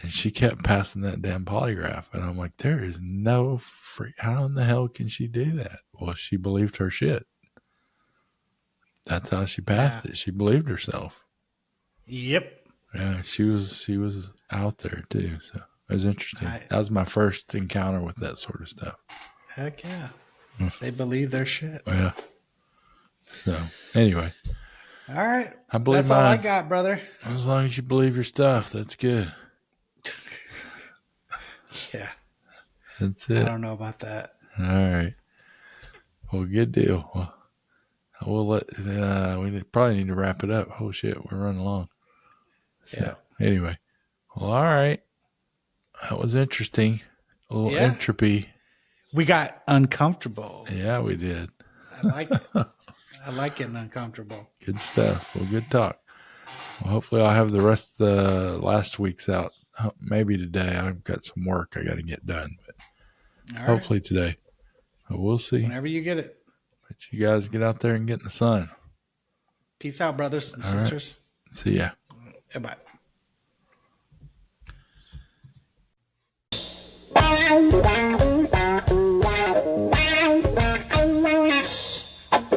Speaker 2: And she kept passing that damn polygraph. And I'm like, there is no freak. How in the hell can she do that? Well, she believed her shit. That's how she
Speaker 1: Yeah.
Speaker 2: passed it. She believed herself.
Speaker 1: Yep.
Speaker 2: Yeah, she was out there too. So it was interesting.
Speaker 1: I,
Speaker 2: That was my first encounter with that sort of stuff.
Speaker 1: heck yeah. They believe their shit.
Speaker 2: Yeah. So anyway,
Speaker 1: All right.
Speaker 2: I believe
Speaker 1: That's all I
Speaker 2: mine.
Speaker 1: got, brother.
Speaker 2: As long as you believe your stuff, that's good.
Speaker 1: Yeah.
Speaker 2: That's
Speaker 1: I
Speaker 2: it.
Speaker 1: don't know about that.
Speaker 2: All right. Well, good deal. Well, we'll let. We probably need to wrap it up. Oh shit, we're running along.
Speaker 1: Yeah.
Speaker 2: So anyway, well, all right. That was interesting. A little
Speaker 1: Yeah.
Speaker 2: entropy.
Speaker 1: We got uncomfortable.
Speaker 2: Yeah, we did.
Speaker 1: I like it. I like getting uncomfortable.
Speaker 2: Good stuff. Well, good talk. Well, hopefully, I'll have the rest of the last week's out. Maybe today. I've got some work I got to get done, but
Speaker 1: All right.
Speaker 2: hopefully today. But we'll see.
Speaker 1: Whenever you get it.
Speaker 2: But you guys get out there and get in the sun.
Speaker 1: Peace out, brothers and
Speaker 2: All right.
Speaker 1: sisters.
Speaker 2: See ya.
Speaker 1: Bye.